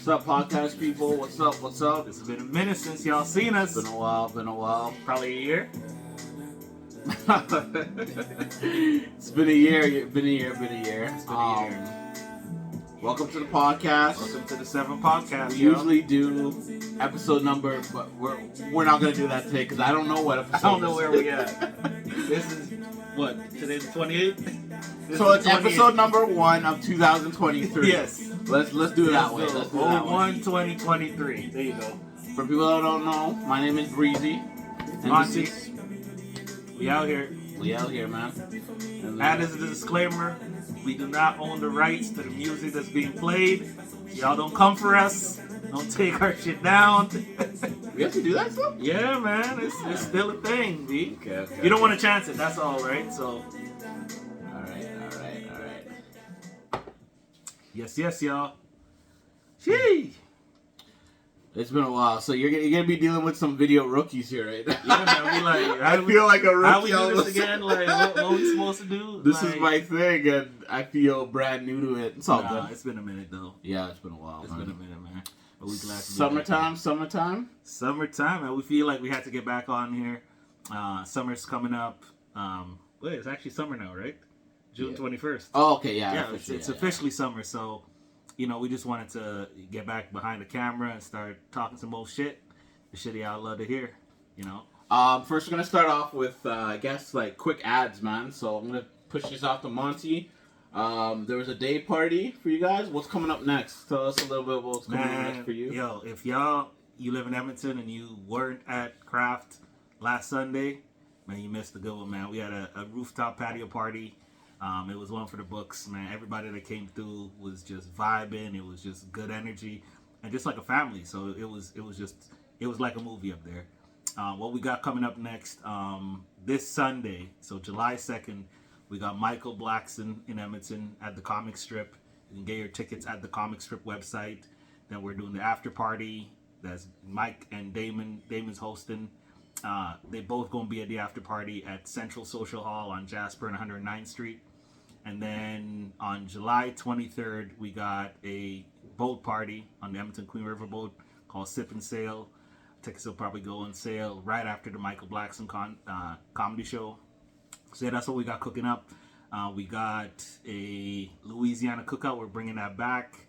What's up, podcast people? What's up? What's up? It's been a minute since y'all seen us. Been a while. Probably a year. It's been a year. Been a year. Welcome to the podcast. Welcome to the 7 podcast. We usually do episode number, but we're not gonna do that today because I don't know what episode. I don't know where we at. This is what, today's the 28th? So it's episode number 1 of 2023. Yes. Let's do it that way. Let's do that 01/2023. There you go. For people that don't know, my name is Breezy. And Monte. We out here. We out here, man. And as a disclaimer, we do not own the rights to the music that's being played. Y'all don't come for us. Don't take our shit down. We have to do that stuff? Yeah, man. It's still a thing, B. Okay. You don't want to chance it. That's all, right? So. All right. Yes, y'all. Gee. It's been a while, so you're gonna be dealing with some video rookies here, right? Yeah, man. We like. I feel like a rookie. How we do this again? Like, what we supposed to do? This is my thing, and I feel brand new to it. It's all good. It's been a minute though. Yeah, it's been a while. It's been a minute, man. But we glad to Summertime. Summertime, and we feel like we had to get back on here. Summer's coming up. Wait, it's actually summer now, right? June 21st. Oh, okay, yeah. Yeah, it's officially summer, so we just wanted to get back behind the camera and start talking some old shit. The shit y'all love to hear, First, we're gonna start off with, I guess, like quick ads, man. So I'm gonna push this off to Monte. There was a day party for you guys. What's coming up next? Tell us a little bit about what's coming up next for you. Yo, if you live in Edmonton and you weren't at Craft last Sunday, man, you missed a good one, man. We had a rooftop patio party. It was one for the books, man. Everybody that came through was just vibing. It was just good energy, and just like a family. So it was like a movie up there. What we got coming up next this Sunday, so July 2nd, we got Michael Blackson in Edmonton at the Comic Strip. You can get your tickets at the Comic Strip website. Then we're doing the after party. That's Mike and Damon. Damon's hosting. They both going to be at the after party at Central Social Hall on Jasper and 109th Street. And then on July 23rd, we got a boat party on the Edmonton Queen River boat called Sip and Sail. Tickets will probably go on sale right after the Michael Blackson comedy show. So yeah, that's what we got cooking up. We got a Louisiana cookout. We're bringing that back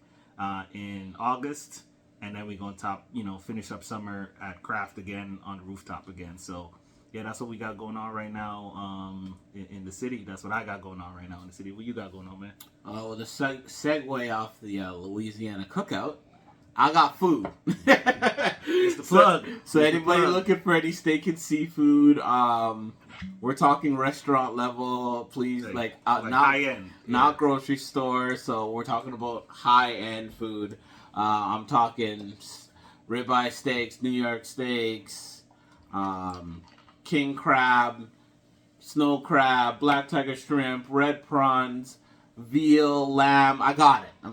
in August. And then we're going to finish up summer at Craft again on the rooftop again. So, yeah, that's what we got going on right now in the city. That's what I got going on right now in the city. What you got going on, man? Well, the segue off the Louisiana cookout, I got food. It's the plug. So anybody looking for any steak and seafood, we're talking restaurant level, please, not high-end. Not grocery store. So we're talking about high-end food. I'm talking ribeye steaks, New York steaks, king crab, snow crab, black tiger shrimp, red prawns, veal, lamb. I got it. I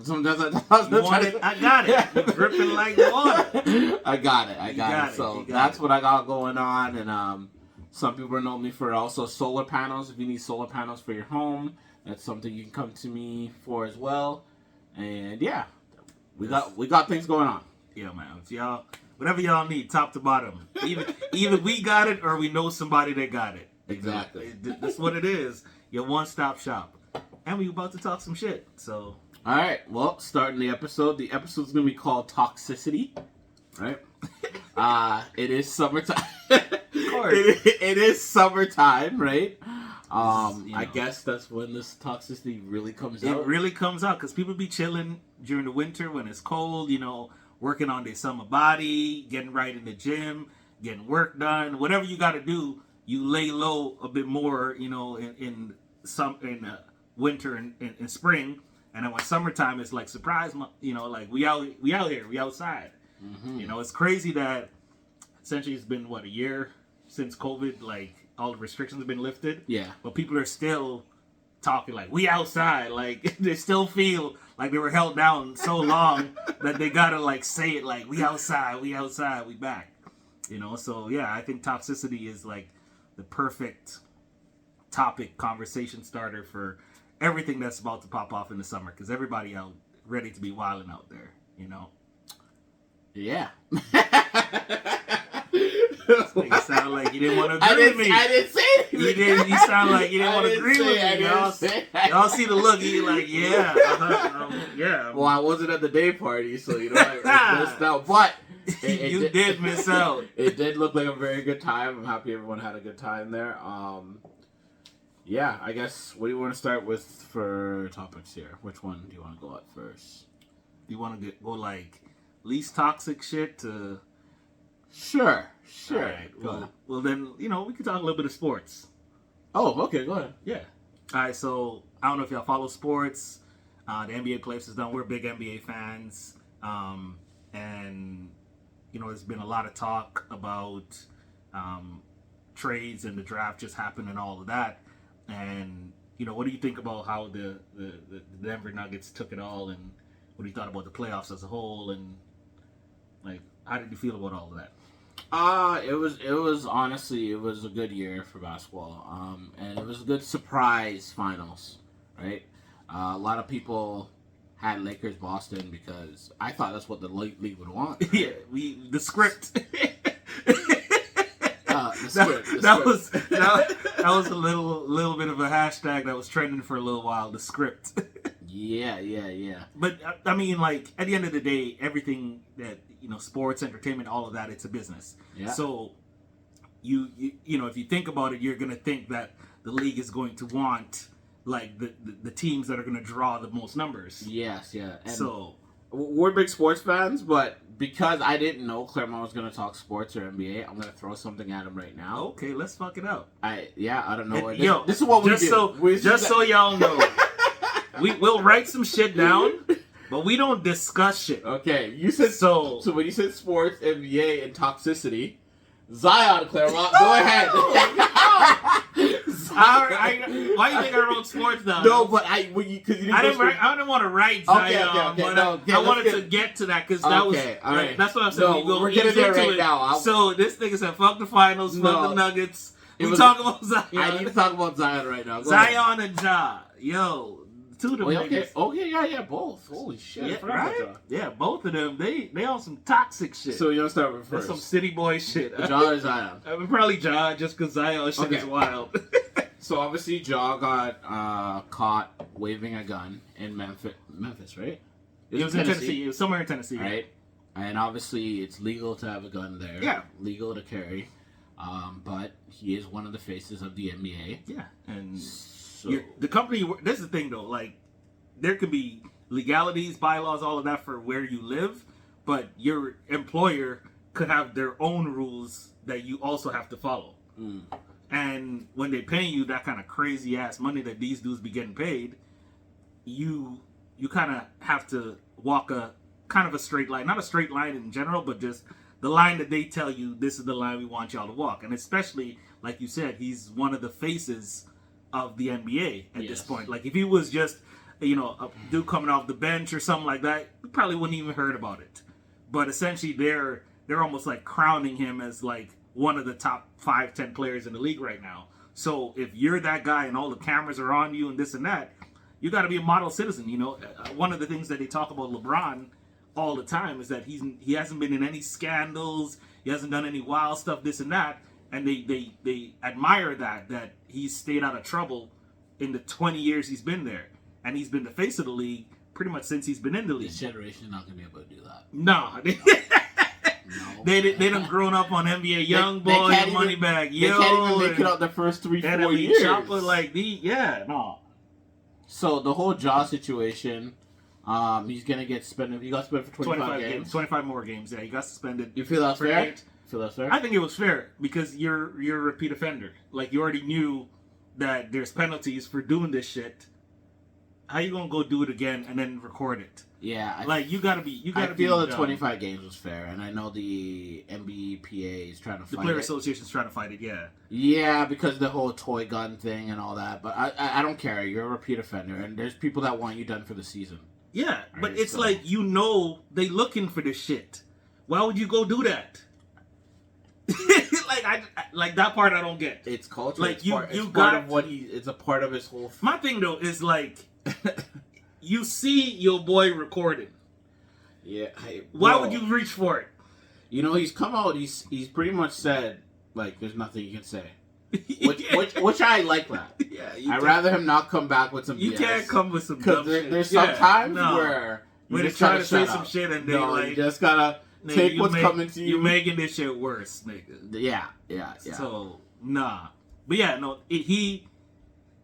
got it. You're dripping like water. I got it. So that's what I got going on. And some people know me for also solar panels. If you need solar panels for your home, that's something you can come to me for as well. And yeah. We got things going on. Yeah, man. If whatever y'all need, top to bottom. Either we got it or we know somebody that got it. Exactly. That's what it is. Your one-stop shop. And we about to talk some shit. So. All right. Well, starting the episode. The episode's gonna be called Toxicity. Right. It is summertime. Of course. It is summertime, right? I guess that's when this toxicity really comes out. It really comes out because people be chilling during the winter when it's cold, working on their summer body, getting right in the gym, getting work done. Whatever you got to do, you lay low a bit more, in winter and spring. And then when summertime, it's like surprise, like we out here, we outside. Mm-hmm. It's crazy that essentially it's been, a year since COVID, like, all the restrictions have been lifted. Yeah. But people are still talking like, we outside. Like, they still feel like they were held down so long that they gotta, say it like, we outside, we back. So, yeah, I think toxicity is, the perfect topic, conversation starter for everything that's about to pop off in the summer. Because everybody out ready to be wilding out there, Yeah. You sound like you didn't want to agree with me. I didn't say anything. You sound like you didn't want to agree with me. Y'all see the look. You like, yeah, yeah. Well, I wasn't at the day party, so I missed out. But you did miss out. It did look like a very good time. I'm happy everyone had a good time there. Yeah, I guess. What do you want to start with for topics here? Which one do you want to go at first? Do you want to go like least toxic shit to? Sure. All right. Well, then we can talk a little bit of sports. Oh, okay. Go ahead. Yeah. All right. So I don't know if y'all follow sports. The NBA playoffs is done. We're big NBA fans, and there's been a lot of talk about trades and the draft just happened and all of that. And what do you think about how the Denver Nuggets took it all, and what do you thought about the playoffs as a whole, and like how did you feel about all of that? It was honestly, it was a good year for basketball. And it was a good surprise finals, right? A lot of people had Lakers Boston because I thought that's what the league would want. Right? Yeah, the script. That was a little bit of a hashtag that was trending for a little while. The script. Yeah. But I mean, like at the end of the day, everything that sports, entertainment, all of that, it's a business. Yeah. So you if you think about it, you're gonna think that the league is going to want like the teams that are gonna draw the most numbers. Yes, yeah. And so we're big sports fans, but because I didn't know Claremont was gonna talk sports or NBA, I'm gonna throw something at him right now. Okay, let's fuck it up. I don't know. This is what we do. So y'all know. We'll write some shit down, but we don't discuss shit. Okay, you said so when you said sports, NBA, and toxicity, Zion, Claremont, go ahead. Why do you think I wrote sports down? No, but I didn't want to write Zion, okay, I wanted to get to that because that was all right. That's what I'm saying. No, we're getting there right now. So this nigga said, "Fuck the finals, fuck the Nuggets." We talk about Zion. I need to talk about Zion right now. Zion and Ja, yo. Two of them niggas. Okay, yeah, both. Holy shit. Yeah, right? Yeah, both of them, they on some toxic shit. So you'll start with first. That's some city boy shit. Ja or Zion? Probably Ja, just because Zion shit is wild. So obviously Ja got caught waving a gun in Memphis, right? It was in Tennessee. It was somewhere in Tennessee. Right? And obviously it's legal to have a gun there. Yeah. Legal to carry. But he is one of the faces of the NBA. Yeah. And the company, this is the thing though, like there could be legalities, bylaws, all of that for where you live, but your employer could have their own rules that you also have to follow. And when they pay you that kind of crazy ass money that these dudes be getting paid, you kind of have to walk a kind of a straight line, not a straight line in general, but just the line that they tell you, this is the line we want y'all to walk. And especially, like you said, he's one of the faces of the NBA at this point. Like if he was just, a dude coming off the bench or something like that, we probably wouldn't even heard about it. But essentially, they're almost like crowning him as like one of the top 5-10 players in the league right now. So if you're that guy and all the cameras are on you and this and that, you got to be a model citizen. One of the things that they talk about LeBron all the time is that he hasn't been in any scandals, he hasn't done any wild stuff, this and that. And they admire that he's stayed out of trouble in the 20 years he's been there. And he's been the face of the league pretty much since he's been in the league. This generation is not going to be able to do that. No. They done grown up on NBA Youngboy, Moneybag, They can't even make it out the first 3-4 years. Chopper, So the whole Ja situation, he's going to get suspended. He got suspended for 25 games. 25 more games, yeah. He got suspended. You feel that's fair? I think it was fair because you're a repeat offender. Like you already knew that there's penalties for doing this shit. How you gonna go do it again and then record it? Yeah, you gotta be. I feel the 25 games was fair, and I know the NBPA is trying to fight it. The Player Association's trying to fight it. Yeah. Yeah, because the whole toy gun thing and all that. But I don't care. You're a repeat offender, and there's people that want you done for the season. Yeah, right, but it's like they looking for this shit. Why would you go do that? like that part I don't get. It's culture. Like it's a part of his whole. My thing though is like, you see your boy recording. Yeah. Why would you reach for it? You know, he's come out. He's pretty much said like, "There's nothing you can say," which I like that. Yeah, I'd rather him not come back with some. You BS. Can't come with some dumb shit. There's some times where when they try to say some shit and they you just gotta take what's coming to you. You making this shit worse, nigga. Yeah. So nah, but yeah, no, he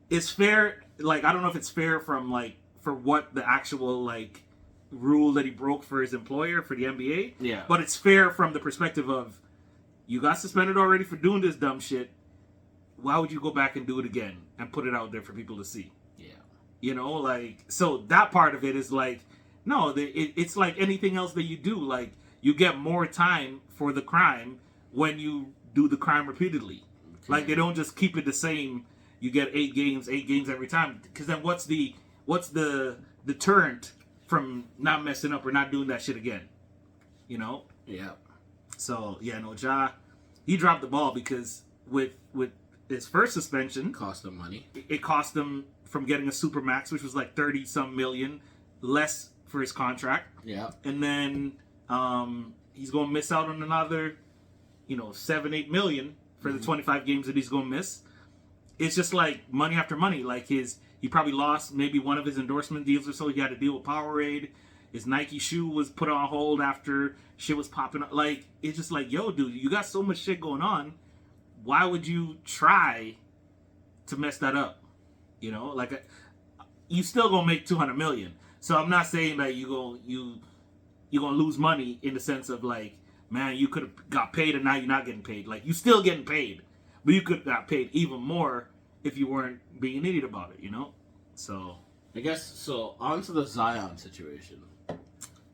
is fair. Like I don't know if it's fair from like for what the actual like rule that he broke for his employer for the NBA. Yeah. But it's fair from the perspective of you got suspended already for doing this dumb shit. Why would you go back and do it again and put it out there for people to see? Yeah. You know, like, so that part of it is like, no, it's like anything else that you do. Like, you get more time for the crime when you do the crime repeatedly. Okay. Like, they don't just keep it the same. You get 8 games every time. Because then what's the deterrent from not messing up or not doing that shit again? You know? Yeah. So, yeah, no, Ja, he dropped the ball because with his first suspension, cost him money. It cost him from getting a supermax, which was like 30-some million less for his contract. Yeah. And then he's going to miss out on another, 7-8 million for the 25 games that he's going to miss. It's just like money after money. Like he probably lost maybe one of his endorsement deals or so. He had to deal with Powerade. His Nike shoe was put on hold after shit was popping up. Like, it's just like, yo, dude, you got so much shit going on. Why would you try to mess that up? Like you still gonna make 200 million. So I'm not saying that you're gonna lose money in the sense of like, man, you could have got paid and now you're not getting paid. Like you still getting paid, but you could have got paid even more if you weren't being an idiot about it. So I guess so. On to the Zion situation.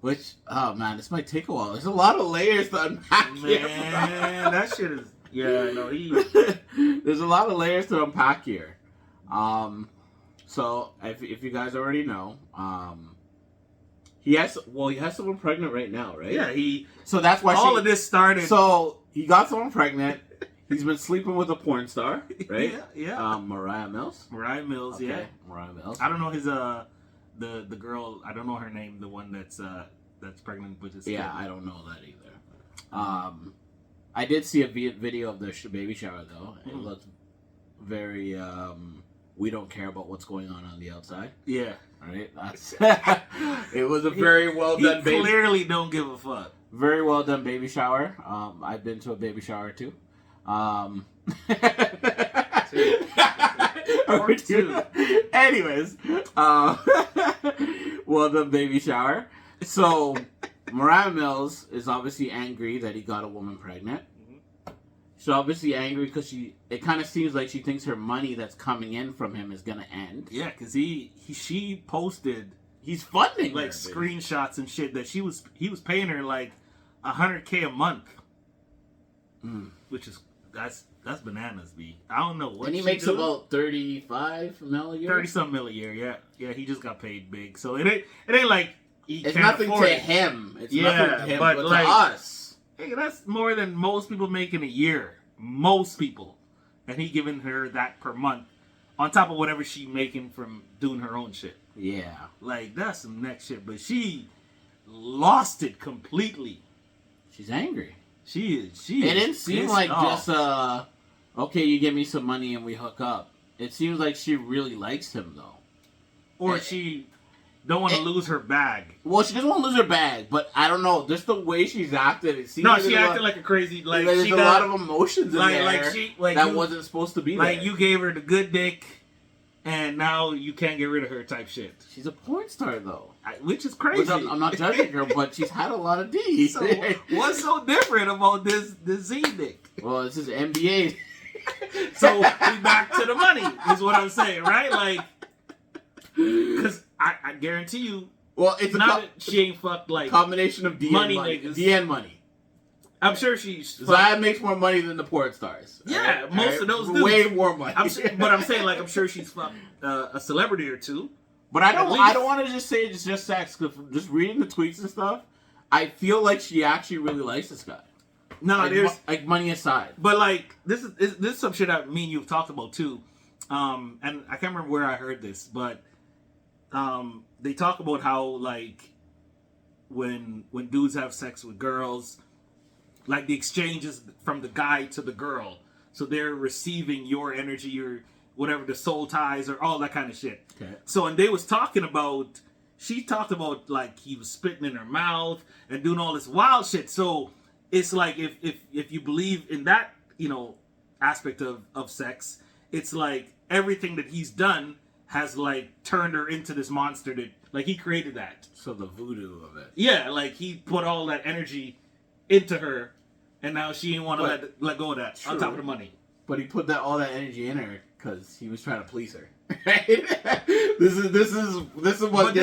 Which, oh man, this might take a while. There's a lot of layers to unpack. Man, that shit is. Yeah, no, There's a lot of layers to unpack here. So if you guys already know, he has someone pregnant right now, right? Yeah, So that's why all of this started. So he got someone pregnant. He's been sleeping with a porn star, right? Yeah. Moriah Mills. Moriah Mills, okay. Yeah. Moriah Mills. I don't know his the girl. I don't know her name. The one that's pregnant with his kid. Yeah, I don't know that either. I did see a video of their baby shower, though. It looked very, we don't care about what's going on the outside. Yeah. All right? It was a very well done baby. He clearly don't give a fuck. Very well done baby shower. I've been to a baby shower, too. Two. Anyways, well done baby shower. So... Moriah Mills is obviously angry that he got a woman pregnant. She's obviously angry because it kind of seems like she thinks her money that's coming in from him is going to end. Yeah, because she posted... He's funding like her, screenshots and shit that he was paying her like $100K a month. Which is... That's bananas, B. I don't know what. And he makes about 35 mil a year? 30-some mil a year, yeah. Yeah, he just got paid big. So it ain't like... It's nothing to him. It's nothing to him, but like, to us. Hey, that's more than most people make in a year. Most people. And he giving her that per month. On top of whatever she making from doing her own shit. Yeah. Like, that's some next shit. But she lost it completely. She's angry. She is. It didn't seem like just, okay, you give me some money and we hook up. It seems like she really likes him, though. Or she... don't want to lose her bag. Well, she doesn't want to lose her bag, but I don't know. Just the way she's acted, it seems no, she acted like a crazy. Like there's she a lot of emotions in there. That wasn't supposed to be there. Like you gave her the good dick, and now you can't get rid of her type shit. She's a porn star though, which is crazy. I'm not judging her, but she's had a lot of D. So what's so different about this Z dick? Well, this is NBA. So we back to the money is what I'm saying, right? Like, because I guarantee you. Well, it's not that she ain't fucked like combination of D money, and money. niggas. D and money. I'm sure she's Zion makes more money than the porn stars. Yeah, right? most of those dudes. Way more money. But I'm saying like I'm sure she's fucked a celebrity or two. But I don't want to just say it's just sex. Cause just reading the tweets and stuff, I feel like she actually really likes this guy. No, like, there's like money aside. But like this is some shit that me and you've talked about too. And I can't remember where I heard this, but they talk about how like when dudes have sex with girls, like the exchanges from the guy to the girl. So they're receiving your energy, your whatever, the soul ties or all that kind of shit. Okay. So, and they was talking about, she talked about like he was spitting in her mouth and doing all this wild shit. So it's like if you believe in that, you know, aspect of sex, it's like everything that he's done has like turned her into this monster that like he created that. So the voodoo of it. Yeah, like he put all that energy into her, and now she didn't want to let go of that. True. On top of the money. But he put all that energy in her because he was trying to please her. This is what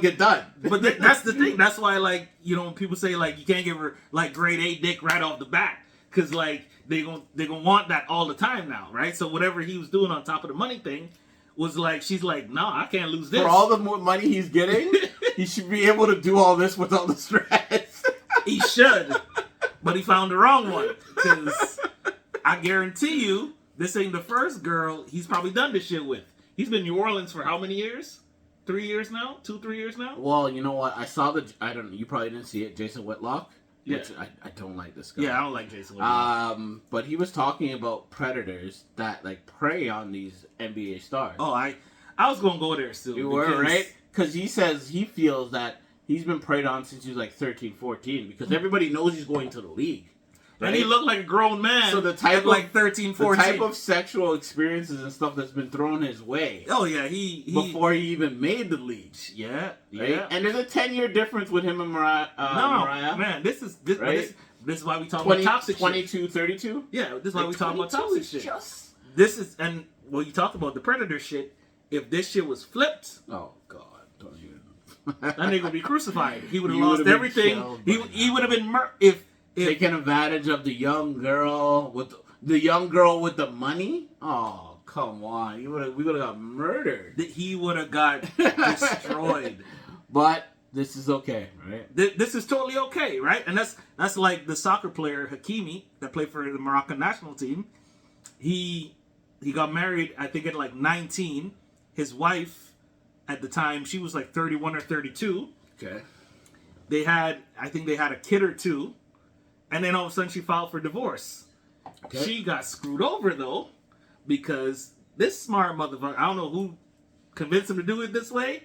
get done. But that's the thing. That's why, like, you know, when people say like you can't give her like grade A dick right off the bat, because like they gonna want that all the time now, right? So whatever he was doing on top of the money thing was like, she's like, no, I can't lose this. For all the more money he's getting, he should be able to do all this without the stress. He should, but he found the wrong one. Because I guarantee you, this ain't the first girl he's probably done this shit with. He's been in New Orleans for how many years? 3 years now? 2-3 years now? Well, you know what? I saw you probably didn't see it, Jason Whitlock. Yeah. Which I don't like this guy. Yeah, I don't like Jason Whitlock. But he was talking about predators that like prey on these NBA stars. Oh, I was gonna go there still. You were, right? Because he says he feels that he's been preyed on since he was like 13, 14 because everybody knows he's going to the league. Right? And he looked like a grown man. So the type of like 13, 14. The type of sexual experiences and stuff that's been thrown his way. Oh yeah, he before he even made the league. Yeah, right? yeah. And there's a 10-year difference with him and Moriah. No, man, this is why we talk about toxic 22, shit. 32? Yeah, this is why we talk about toxic shit. Just... This is, and when you talk about the predator shit, if this shit was flipped, oh god, don't even. that nigga would be crucified. He would have lost everything. He would have been if taking advantage of the young girl with the money. Oh come on, we would have got murdered. He would have got destroyed. But this is okay, right? This is totally okay, right? And that's like the soccer player Hakimi that played for the Moroccan national team. He got married, I think, at like 19. His wife, at the time, she was like 31 or 32. Okay. I think they had a kid or two. And then all of a sudden she filed for divorce. Okay. She got screwed over, though, because this smart motherfucker, I don't know who convinced him to do it this way,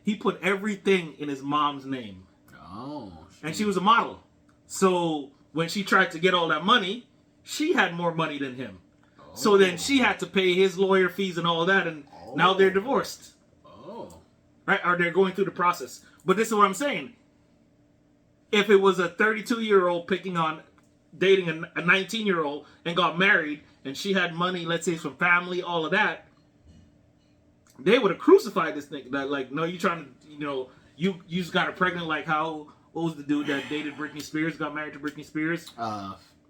he put everything in his mom's name. Oh. And she was a model. So when she tried to get all that money, she had more money than him. Oh. So then she had to pay his lawyer fees and all that, and now they're divorced. Oh. Right? Or they're going through the process. But this is what I'm saying. If it was a 32-year-old dating a 19-year-old and got married, and she had money, let's say from family, all of that, they would have crucified this nigga. That like, no, you trying to, you know, you just got her pregnant. Like what was the dude that dated Britney Spears, got married to Britney Spears?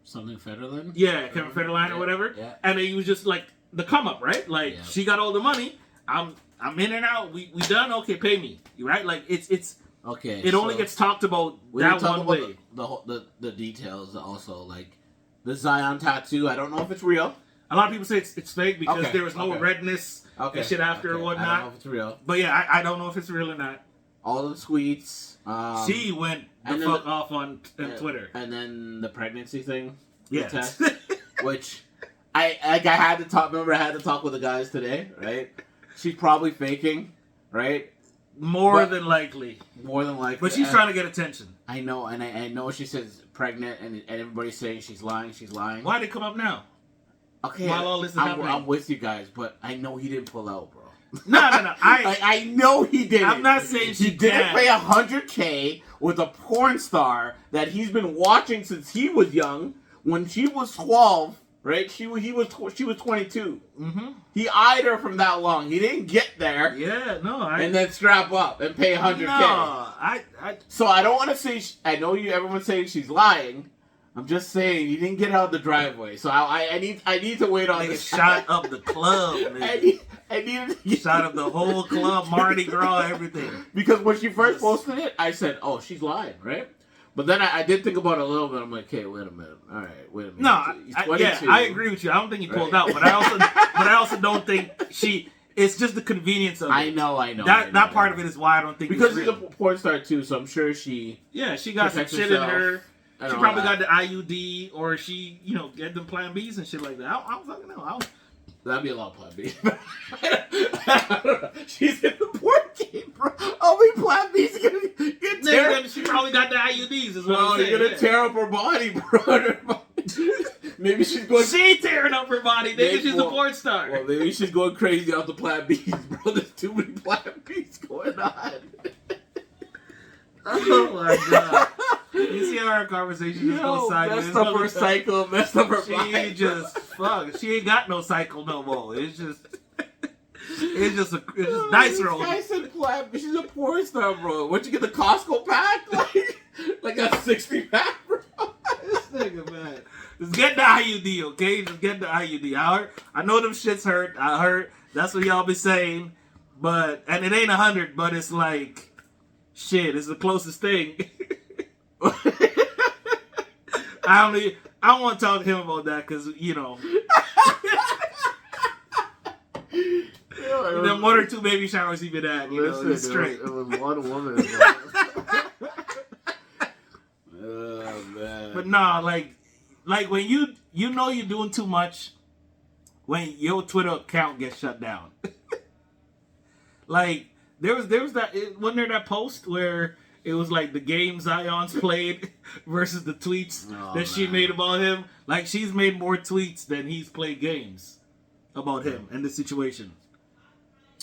Something Federline? Yeah, Kevin Federline or whatever. Yeah. And then he was just like the come up, right? Like she got all the money. I'm in and out. We done. Okay, pay me. Right? Like it's. Okay. It only gets talked about that one way. The details also, like the Zion tattoo. I don't know if it's real. A lot of people say it's fake because there was no redness and shit after or whatnot. I don't know if it's real. But yeah, I don't know if it's real or not. All the tweets. She went the fuck off on Twitter. And then the pregnancy thing. Yeah. Test, which I had to talk. Remember, I had to talk with the guys today, right? She's probably faking, right? More than likely. But she's trying to get attention. I know, and I know she says pregnant, and everybody's saying she's lying. Why'd it come up now? Okay, while all this is happening, I'm with you guys, but I know he didn't pull out, bro. No. I know he didn't. I'm not saying he didn't pay $100K with a porn star that he's been watching since he was young. When she was 12, right? She was 22. Mm-hmm. He eyed her from that long. He didn't get there. Yeah, no. And then strap up and pay $100K. No, So I don't want to say. I know you. Everyone's saying she's lying. I'm just saying he didn't get out of the driveway. So I need to wait on this. Shot up the club. Nigga. I needed to shot up the whole club, Mardi Gras, everything. Because when she first posted it, I said, "Oh, she's lying, right?" But then I did think about it a little bit. I'm like, "Okay, wait a minute. All right, wait a minute." No, I agree with you. I don't think he pulled out, but I also don't think It's just the convenience of it. I know. That part of it is why I don't think because it's she's a porn star too, so I'm sure she. Yeah, she got some shit in her. She probably got the IUD, or she, get them Plan Bs and shit like that. I don't fucking know. That'd be a lot of Plan B. She's in the porn game, bro. Oh, we Plan B's gonna get tear. She probably got the IUDs as well. You're gonna tear up her body, bro. Maybe she's going. She ain't tearing up her body, nigga. She's a porn star. Well, maybe she's going crazy off the Plan B's, bro. There's too many Plan B's going on. Oh my god. You see how our conversation just goes sideways? Messed up her cycle, messed up her body. She ain't got no cycle no more. It's just dice roll. This guy said Plan B. She's a porn star, bro. Where'd you get the Costco pack? Like a 60 pack, bro. This nigga, man. Just get the IUD, okay? Just get the IUD. I know them shits hurt. I heard. That's what y'all be saying. And it ain't 100, but it's like, shit, it's the closest thing. I don't want to talk to him about that because, then 1 or 2 baby showers he been at, it's straight. It was one woman. Oh, man. But nah, like when you know you're doing too much, when your Twitter account gets shut down. Like there was that, wasn't there that post where it was like the game Zion's played versus the tweets that she made about him? Like she's made more tweets than he's played games about him and the situation.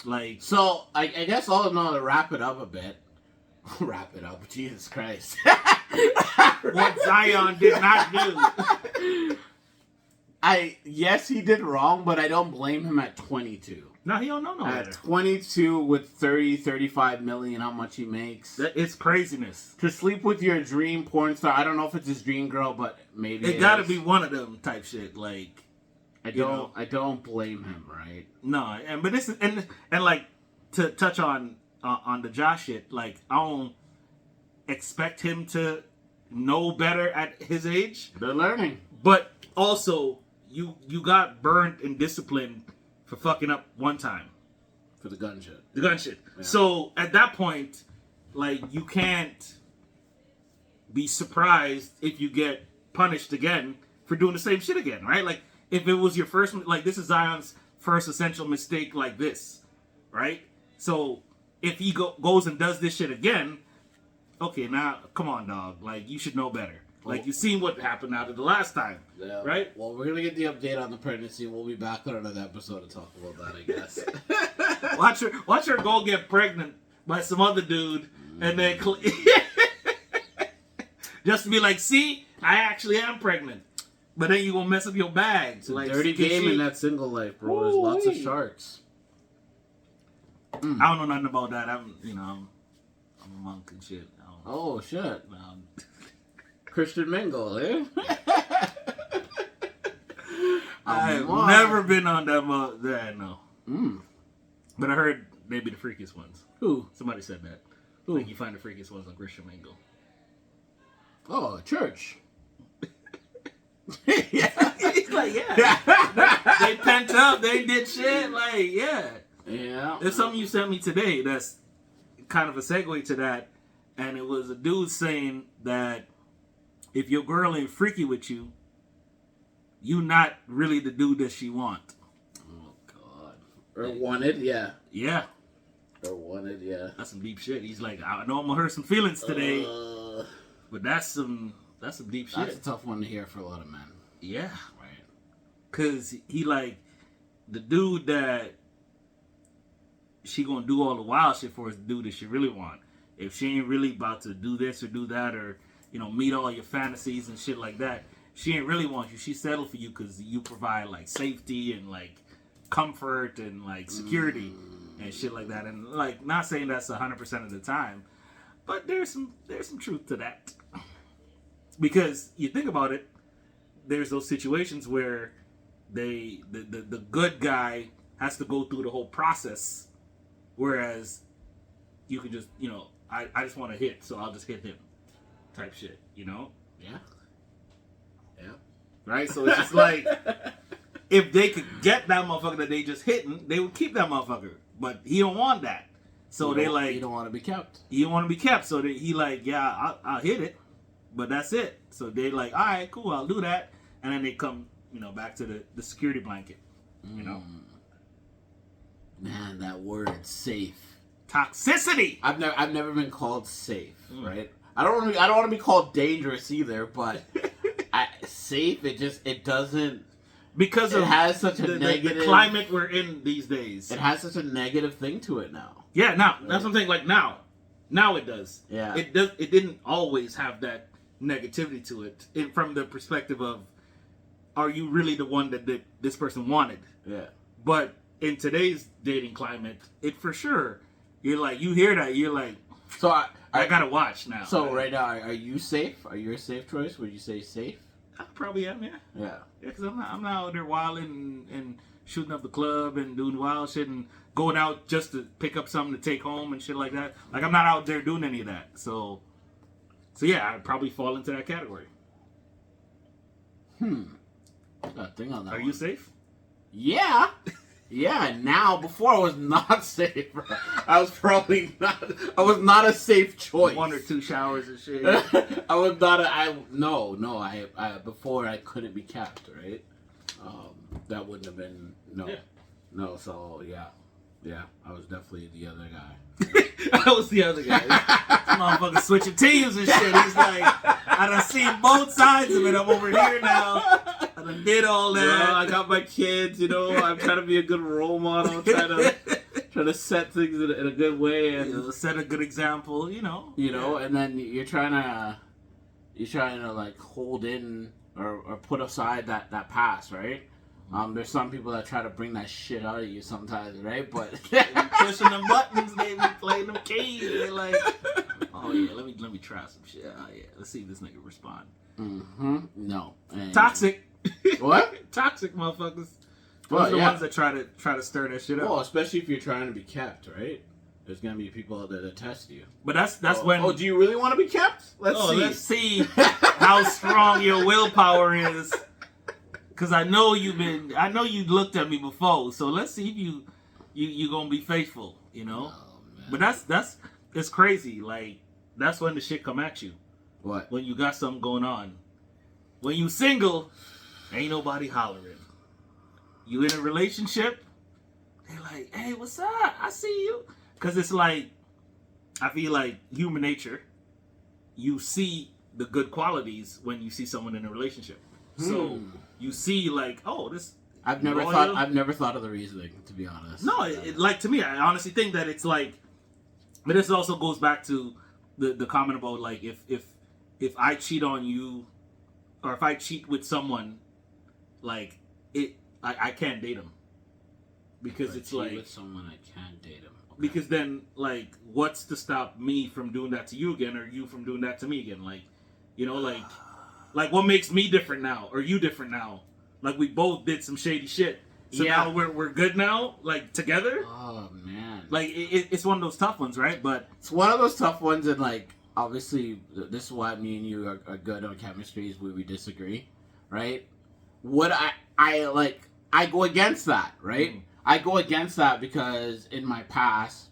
Like, so I guess all in all, to wrap it up a bit. Wrap it up, Jesus Christ. What Zion did not do. Yes, he did wrong, but I don't blame him at 22. No, he don't know no better. At 22 with 30, 35 million, how much he makes. It's craziness. To sleep with your dream porn star, I don't know if it's his dream girl, but maybe it gotta be one of them type shit. Like, I don't blame him, right? No, but this is, and like, to touch on the Josh shit, like, I don't expect him to know better at his age. They're learning. But also, you got burned and disciplined for fucking up one time. For the gun shit. The gun shit. Yeah. So, at that point, like, you can't be surprised if you get punished again for doing the same shit again, right? Like, if it was your first, like, this is Zion's first essential mistake like this, right? So, if he goes and does this shit again, okay, now, come on, dog. Like, you should know better. Like, you've seen what happened out of the last time, right? Well, we're going to get the update on the pregnancy. We'll be back on another episode to talk about that, I guess. Watch her go get pregnant by some other dude, and then just to be like, see, I actually am pregnant. But then you gonna mess up your bag. It's a dirty game in that single life, bro. There's lots of sharks. I don't know nothing about that. I'm a monk and shit. Oh shit. Christian Mingle, eh? I've never been on that monk. No. Mm. But I heard they be the freakiest ones. Who? Somebody said that. Who? Like you find the freakiest ones on Christian Mingle. Oh, church. Yeah. He's like, yeah. They pent up. They did shit. Like, yeah. Yeah. There's something you sent me today that's kind of a segue to that. And it was a dude saying that if your girl ain't freaky with you, you not really the dude that she want. Oh, God. Or wanted, yeah. Yeah. Or wanted, yeah. That's some deep shit. He's like, I know I'm going to hurt some feelings today. But that's some deep shit. That's a tough one to hear for a lot of men. Yeah. Right. Because he like, the dude that she going to do all the wild shit for is the dude that she really want. If she ain't really about to do this or do that or, meet all your fantasies and shit like that, she ain't really want you. She settled for you because you provide, like, safety and, like, comfort and, like, security and shit like that. And, like, not saying that's 100% of the time, but there's some truth to that. Because you think about it, there's those situations where the good guy has to go through the whole process, whereas you could just, I just want to hit, so I'll just hit him type shit, Yeah. Yeah. Right? So it's just like, if they could get that motherfucker that they just hitting, they would keep that motherfucker. But he don't want that. So they like... You don't want to be kept. You don't want to be kept. So he like, yeah, I'll hit it. But that's it. So they like, all right, cool, I'll do that. And then they come, back to the security blanket. Man, that word, safe. Toxicity. I've never been called safe, right? I don't want to be called dangerous either, but safe. It doesn't, because it has such a negative the climate we're in these days. It has such a negative thing to it now. Yeah, now that's what I'm saying. Like now it does. Yeah, it does. It didn't always have that negativity to it, from the perspective of, are you really the one that this person wanted? Yeah. But in today's dating climate, it for sure, you're like, you hear that, you're like, so I gotta watch now. So right now, are you safe? Are you a safe choice? Would you say safe? I probably am, yeah. Yeah. Yeah, because I'm not out there wilding and shooting up the club and doing wild shit and going out just to pick up something to take home and shit like that. Like, I'm not out there doing any of that. So yeah, I'd probably fall into that category. Got a thing on that. Are you safe? Yeah. Yeah, now, before I was not safe. I was not a safe choice. 1 or 2 showers and shit. I was not before I couldn't be kept, right? That wouldn't have been, no, so, yeah, I was definitely the other guy. I was the other guy. This motherfucker switching teams and shit. He's like, I done seen both sides of it. I'm over here now. I done did all that. Yeah, I got my kids, I'm trying to be a good role model, trying to set things in a good way and set a good example, and then you're trying to like hold in or put aside that past, right? There's some people that try to bring that shit out of you sometimes, right? But pushing them buttons, they be playing them keys. They're like, oh yeah, let me try some shit. Oh yeah, let's see if this nigga respond. No. Toxic. What? Toxic motherfuckers. Those are the ones that try to stir that shit up. Well, especially if you're trying to be kept, right? There's gonna be people out there that test you. But that's when. Oh, do you really want to be kept? Let's see how strong your willpower is. Cause I know you looked at me before, so let's see if you gonna be faithful, Oh, man. But it's crazy. Like, that's when the shit come at you. What? When you got something going on. When you single, ain't nobody hollering. You in a relationship, they're like, hey, what's up? I see you. Cause it's like, I feel like human nature, you see the good qualities when you see someone in a relationship. So you see, like, oh, this. I've never thought of the reasoning, to be honest. No, like, to me, I honestly think that it's like, but this also goes back to the comment about, like, if I cheat on you, or if I cheat with someone, like, I can't date him, because it's like, with someone I can't date him. Okay. Because then, like, what's to stop me from doing that to you again, or you from doing that to me again? Like, like, what makes me different now, or you different now? Like, we both did some shady shit. So now we're good now, like, together? Oh, man. Like, it's one of those tough ones, right? But it's one of those tough ones, and, like, obviously, this is why me and you are good on chemistry, is where we disagree, right? What I go against that, right? I go against that because in my past,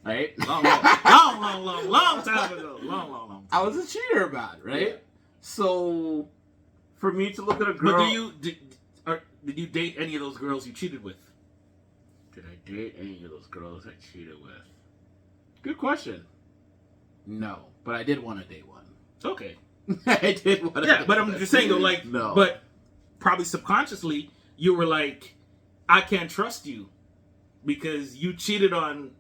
right? Long time ago. Long. I was a cheater about it, right? Yeah. So, for me to look at a girl... But did you date any of those girls you cheated with? Did I date any of those girls I cheated with? Good question. No, but I did want to date one. Okay. I did want to date but I'm just saying, though, like... No. But probably subconsciously, you were like, I can't trust you because you cheated on...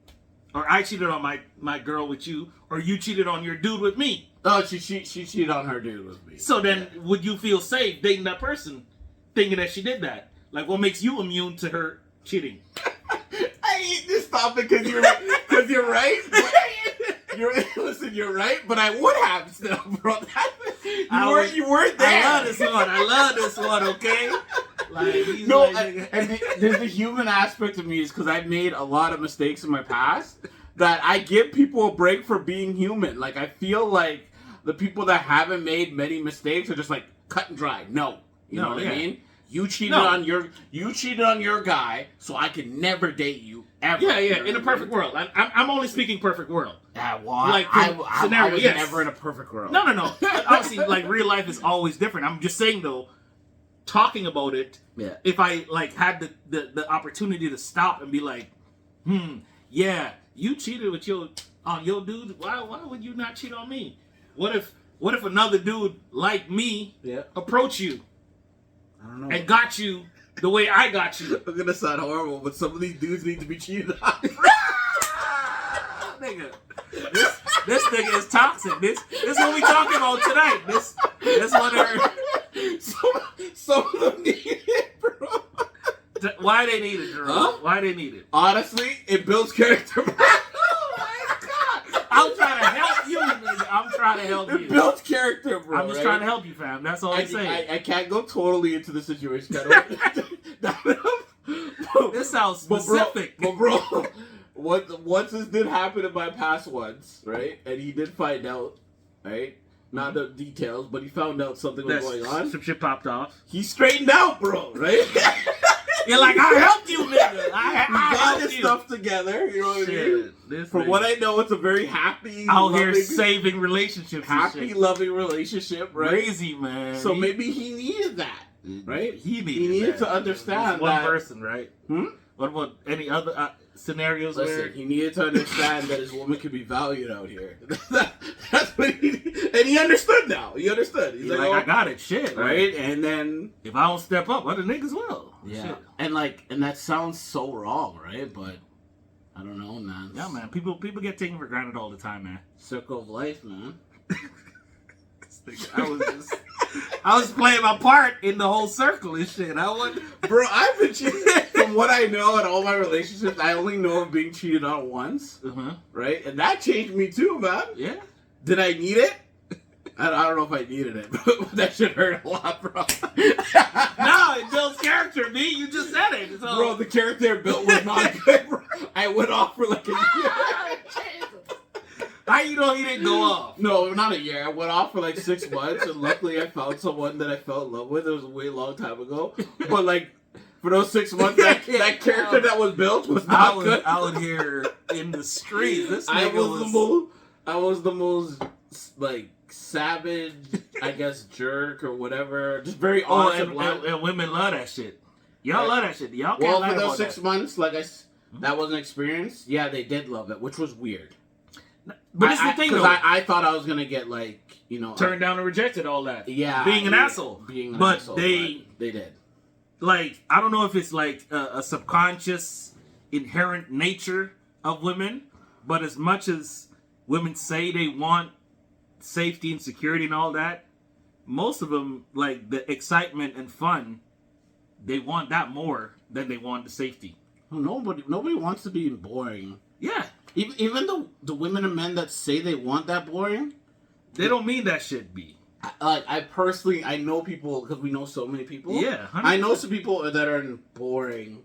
Or I cheated on my girl with you, or you cheated on your dude with me. Oh, she cheated on her dude with me. So then, would you feel safe dating that person, thinking that she did that? Like, what makes you immune to her cheating? I hate this topic because you're right. Listen, you're right, but I would have still, bro. You weren't there. I love this one. Okay. Like, no, and there's the human aspect of me is because I've made a lot of mistakes in my past that I give people a break for being human. Like, I feel like the people that haven't made many mistakes are just like cut and dry. No, you know what I mean? You cheated on your guy, so I can never date you ever. Yeah. In a perfect world, I'm only speaking perfect world. Like scenario. I was yes. never in a perfect world. No. Obviously, like real life is always different. I'm just saying though, talking about it. Yeah. If I like had the opportunity to stop and be like, yeah, you cheated with your dude. Why would you not cheat on me? What if another dude like me approach you? I don't know. And got you the way I got you. I'm gonna sound horrible, but some of these dudes need to be cheated on. Nigga, this nigga is toxic. This what we talking about tonight. This what they're... Some of them need it, bro. Why they need it, Jerome? Huh? Why they need it? Honestly, it builds character. Oh my God! I'm trying to help you, nigga. I'm trying to help you. It builds character, bro. I'm just trying to help you, fam. That's all I'm saying. I can't go totally into the situation. This sounds specific. But bro, once this did happen in my past once, right? And he did find out, right? Not the details, but he found out something was going on. Some shit popped off. He straightened out, bro, right? You're like, I helped you, nigga. I got his stuff together, you know what I mean? From what I know, it's a very happy, out here saving relationships. Happy, loving relationship, right? Crazy, man. So maybe he needed that, right? He needed to understand one that. Person, right? What about any other scenarios? Listen, he needed to understand that his woman could be valued out here. That's what he needed. And he understood now. He understood. He's like, oh, I got it. Shit. Right? And then... if I don't step up, other niggas will. Yeah. Shit. And that sounds so wrong, right? But I don't know, man. Yeah, man. People get taken for granted all the time, man. Circle of life, man. I was playing my part in the whole circle and shit. Bro, I've been cheated. From what I know in all my relationships, I only know of being cheated on once. Right? And that changed me too, man. Yeah. Did I need it? I don't know if I needed it, but that shit hurt a lot, bro. No, it builds character, B. You just said it. So. Bro, the character built was not good, bro. I went off for like a year. How you know he didn't go off? No, not a year. I went off for like 6 months, and luckily I found someone that I fell in love with. It was a way long time ago. But like, for those 6 months, that character that was built was not good. Out here in the streets. This I nigga was the most like savage, I guess, jerk or whatever. Just very honest. And women love that shit. Y'all love that shit. Y'all can't lie for those about 6 months, like that was an experience. Yeah, they did love it, which was weird. But it's the thing, though. Because I thought I was gonna get like, you know, turned down and rejected, all that. Yeah, being an asshole. But they did. Like, I don't know if it's like a subconscious, inherent nature of women, but as much as women say they want safety and security and all that, most of them, like the excitement and fun, they want that more than they want the safety. Nobody wants to be boring. Yeah. Even the women and men that say they want that boring, they don't mean that shit, B. I personally, I know people, because we know so many people. Yeah, 100%. I know some people that are in boring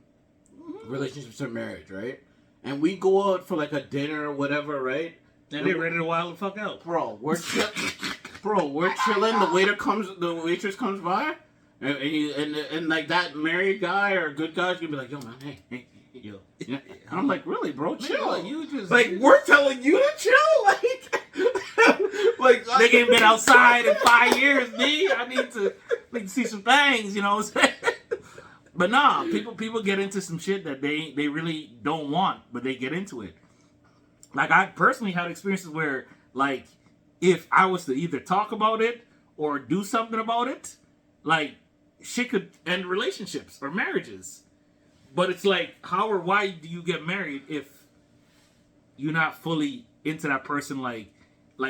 relationships or marriage, right? And we go out for like a dinner or whatever, right? And they're ready to wild the fuck out. Bro, we're chilling. The waitress comes by, and like that married guy or good guy's gonna be like, yo, man, hey. Yo. Yeah. And I'm like, really, bro? Chill. We're telling you to chill. Like they ain't been outside in 5 years, B. I need to see some things, you know what I'm saying? But nah, people get into some shit that they really don't want, but they get into it. Like, I personally had experiences where, like, if I was to either talk about it or do something about it, like, shit could end relationships or marriages. But it's like, how or why do you get married if you're not fully into that person? Like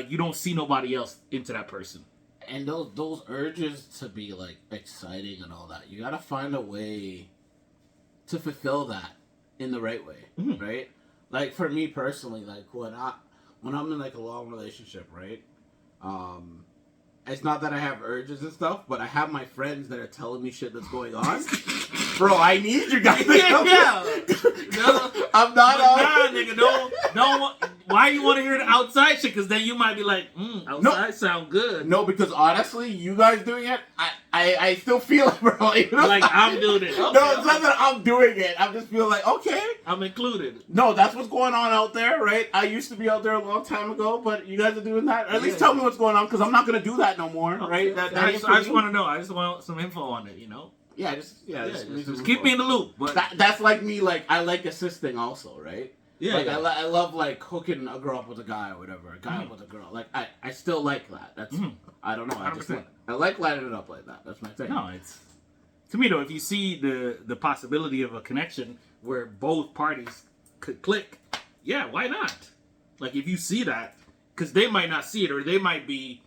you don't see nobody else into that person. And those urges to be like exciting and all that, you gotta find a way to fulfill that in the right way, right? Like for me personally, like when I'm in like a long relationship, right? It's not that I have urges and stuff, but I have my friends that are telling me shit that's going on. Bro, I need you guys to come. Yeah. I'm not nah, nigga, don't. why you want to hear the outside shit? Because then you might be like, outside sound good. No, because honestly, you guys doing it, I still feel it, bro. You know? Like I'm doing it. Okay, no, it's not that I'm doing it. I'm just feeling like, okay. I'm included. No, that's what's going on out there, right? I used to be out there a long time ago, but you guys are doing that. At least tell me what's going on, because I'm not going to do that no more, right? I just want to know. I just want some info on it, you know? Just keep me in the loop. But that's like me, like, I like assisting also, right? Yeah, like I love like hooking a girl up with a guy or whatever, a guy up with a girl. Like I still like that. That's I don't know. I like lighting it up like that. That's my thing. No, it's to me though. If you see the possibility of a connection where both parties could click, yeah, why not? Like if you see that, because they might not see it, or they might be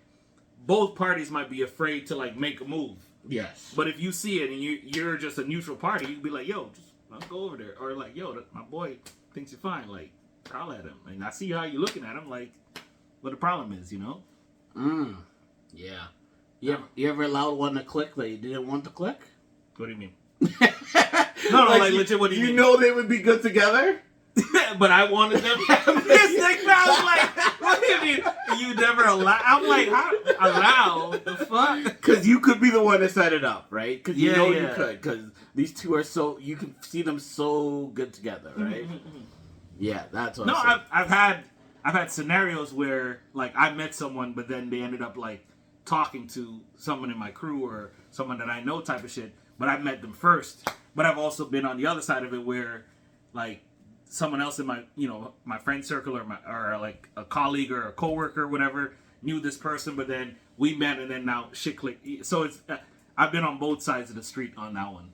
both parties might be afraid to like make a move. Yes. But if you see it and you're just a neutral party, you can be like, yo, just let's go over there, or like, yo, my boy thinks you're fine, like, holler at him. And I see how you're looking at him, like, what the problem is, you know? Yeah. You ever allowed one to click that you didn't want to click? What do you mean? No, like legit, what do you mean? You know they would be good together? But I wanted them. This next man was like, what do you mean? You never allow? I'm like, how? Allow? The fuck? Because you could be the one to set it up, right? Because you know you could. Because these two are so, you can see them so good together, right? Yeah, that's what I've had scenarios where, like, I met someone, but then they ended up, like, talking to someone in my crew or someone that I know type of shit, but I met them first. But I've also been on the other side of it where, like, someone else in my, my friend circle or like a colleague or a coworker or whatever knew this person, but then we met and then now shit clicked. So it's, I've been on both sides of the street on that one.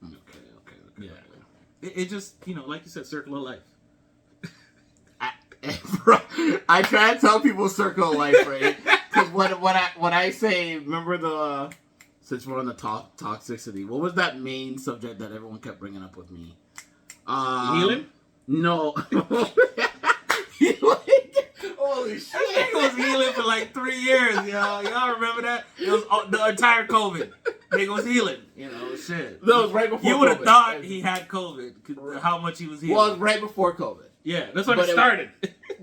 Okay. Yeah. It just, like you said, circle of life. I try to tell people circle of life, right? Because when I say, remember since we're on the toxicity, what was that main subject that everyone kept bringing up with me? Healing? No. Healing? Holy shit. He was healing for like 3 years, y'all. Y'all remember that? It was the entire COVID. Nigga was healing. Shit. No, it was right before You would have thought he had COVID, how much he was healing. Well, it was right before COVID. Yeah, that's when it started.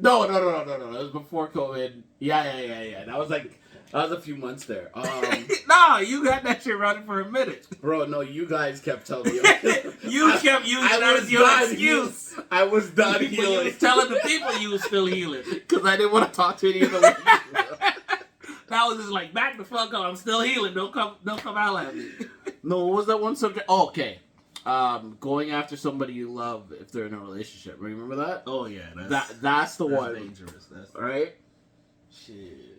No. It was before COVID. Yeah. That was a few months there. No, you had that shit running for a minute. Bro, no, you guys kept telling me. You kept using that as your excuse. I was done healing. You was telling the people you was still healing. Because I didn't want to talk to any of them. That was just like, back the fuck up. I'm still healing. Don't come out at me. No, what was that one subject? Oh, okay. Going after somebody you love if they're in a relationship. Remember that? Oh, yeah. That's the one. Dangerous. That's right? Shit.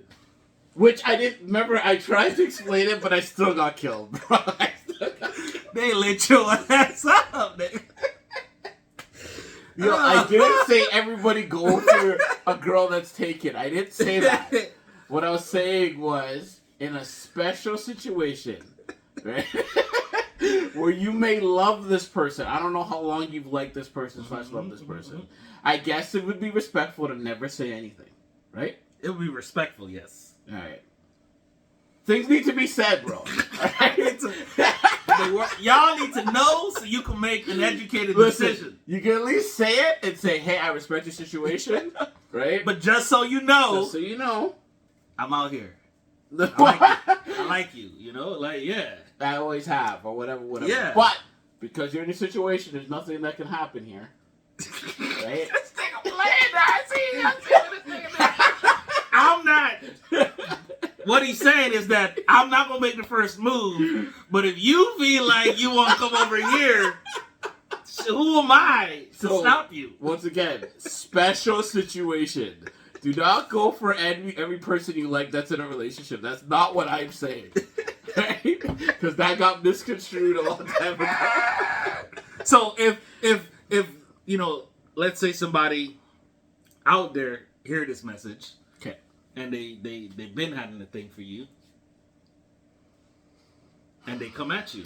Which I didn't remember. I tried to explain it, but I still got killed, bro. They lit your ass up, nigga. I didn't say everybody go for a girl that's taken. I didn't say that. What I was saying was, in a special situation, right, where you may love this person. I don't know how long you've liked this person / love this person. I guess it would be respectful to never say anything, right? It would be respectful, yes. All right. Things need to be said, bro. Y'all need to know so you can make an educated decision. You can at least say it and say, hey, I respect your situation, right? But just so you know, I'm out here. I like you, yeah. I always have, or whatever. Yeah. But because you're in a situation, there's nothing that can happen here. Right? This nigga playing now. I see this nigga. I'm not. What he's saying is that I'm not going to make the first move, but if you feel like you want to come over here, who am I to stop you? Once again, special situation. Do not go for every person you like that's in a relationship. That's not what I'm saying. Right? Because that got misconstrued a long time ago. So if let's say somebody out there hear this message, okay, and they've been having a thing for you, and they come at you,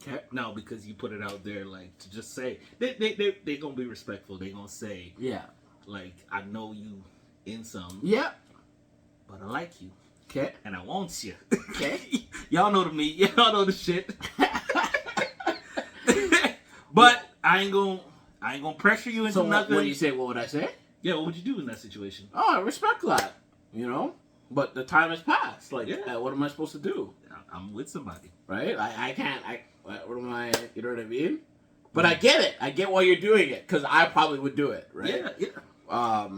okay, now because you put it out there, like, to just say they gonna be respectful. They gonna say, yeah, like, I know you in some, yeah, but I like you, okay, and I want you, okay. Y'all know the me, y'all know the shit. But I ain't gonna pressure you into nothing. What do you say? What would I say? Yeah, what would you do in that situation? Oh, I respect that, you know? But the time has passed. Like, Yeah. what am I supposed to do? I'm with somebody. Right? I can't, what am I, you know what I mean? But I get it. I get why you're doing it, because I probably would do it, right? Yeah.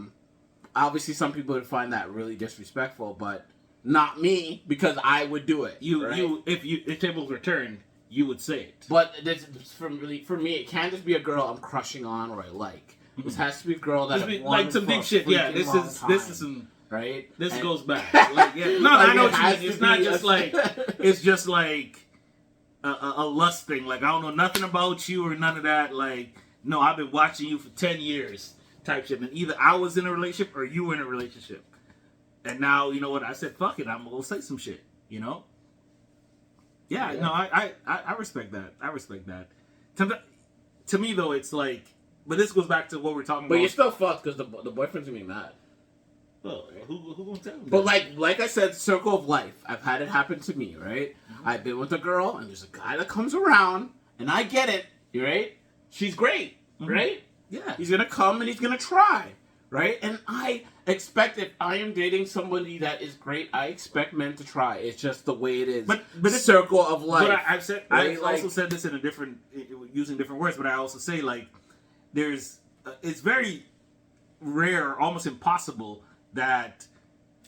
Obviously, some people would find that really disrespectful, but not me, because I would do it. If tables were turned, you would say it. But this, for me, it can't just be a girl I'm crushing on or I like. This has to be a girl that I've like some deep shit. Yeah, this is some right. This goes back. Like, yeah, no, like I know what you mean. It's not just like it's just like a lust thing. Like, I don't know nothing about you or none of that. Like, no, I've been watching you for 10 years type shit. And either I was in a relationship or you were in a relationship. And now, you know what? I said, fuck it. I'm going to say some shit, you know? Yeah, no, I respect that. I respect that. To me, though, it's like, but this goes back to what we're talking about. But you're still fucked because the boyfriend's going to be mad. Well, who going to tell him? But like I said, circle of life. I've had it happen to me, right? Mm-hmm. I've been with a girl, and there's a guy that comes around, and I get it, right? She's great, right? Yeah. He's going to come, and he's going to try, right? And I expect, if I am dating somebody that is great, I expect men to try. It's just the way it is. But it's circle of life. But I've also said this in a different, using different words, but I also say, like, it's very rare, almost impossible, that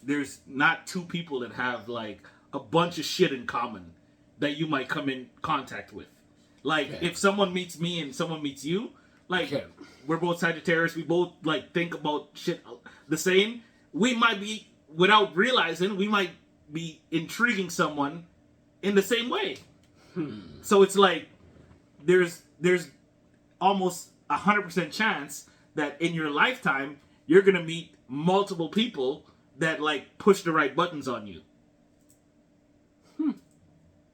there's not two people that have like a bunch of shit in common that you might come in contact with. Like, if someone meets me and someone meets you, like, we're both Sagittarius, we both like think about shit the same. We might be, without realizing, we might be intriguing someone in the same way. So it's like there's almost 100% chance that in your lifetime you're gonna meet multiple people that like push the right buttons on you.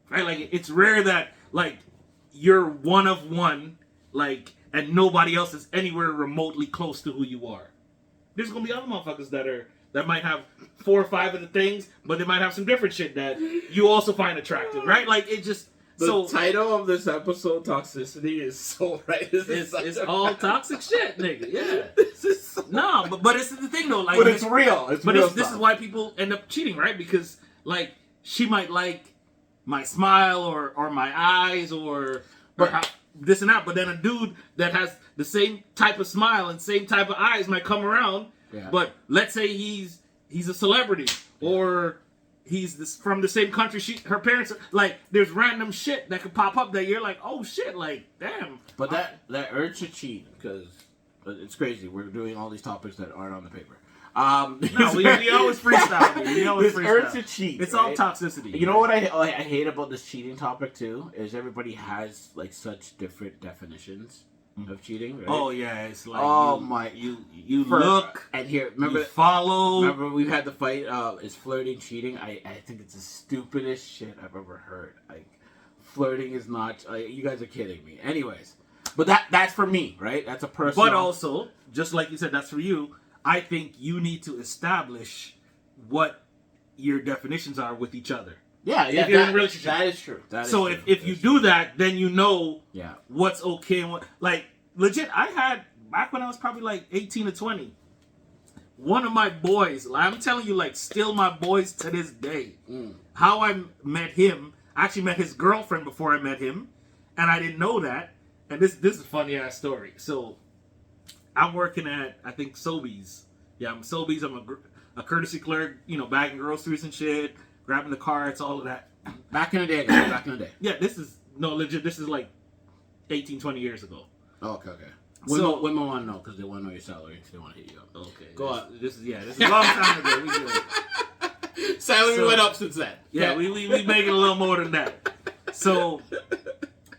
Right? Like, it's rare that like you're one of one, like, and nobody else is anywhere remotely close to who you are. There's gonna be other motherfuckers that might have 4 or 5 of the things, but they might have some different shit that you also find attractive, right? Like, it just the title of this episode, Toxicity, is so right. It's all toxic shit, nigga. Yeah. No, but it's the thing though. Like, but it's real. This is why people end up cheating, right? Because like she might like my smile or my eyes or this and that, but then a dude that has the same type of smile and same type of eyes might come around. Yeah. But let's say he's a celebrity or he's from the same country. Her parents are, like, there's random shit that could pop up that you're like, oh shit, like, damn. But that urge to cheat, because it's crazy. We're doing all these topics that aren't on the paper. No, we always freestyle. We always freestyle. Urge to cheat. It's all toxicity. You know what I hate about this cheating topic too is everybody has like such different definitions of cheating. Right? Oh yeah, it's like you look and here. Remember, you follow. Remember, we've had the fight. Is flirting cheating? I think it's the stupidest shit I've ever heard. Like, flirting is not. You guys are kidding me. Anyways, but that's for me, right? That's a personal. But also, just like you said, that's for you. I think you need to establish what your definitions are with each other. Yeah, if you're in a relationship. That is true. So if you do that, then you know what's okay and what, like, legit. I had, back when I was probably like 18 or 20, one of my boys, I'm telling you, like, still my boys to this day. How I met him, I actually met his girlfriend before I met him, and I didn't know that. And this is a funny ass story. So I'm working at, I think, Sobeys. Yeah, I'm Sobeys. I'm a courtesy clerk, you know, bagging groceries and shit, grabbing the carts, all of that. Back in the day, guys. Back in the day. Yeah, this is like 18, 20 years ago. Oh, okay. Women want to know because they want to know your salary. They want to hit you up. Okay. Go on. This is a long time ago. We do. Salary went up since then. Yeah, we make it a little more than that. So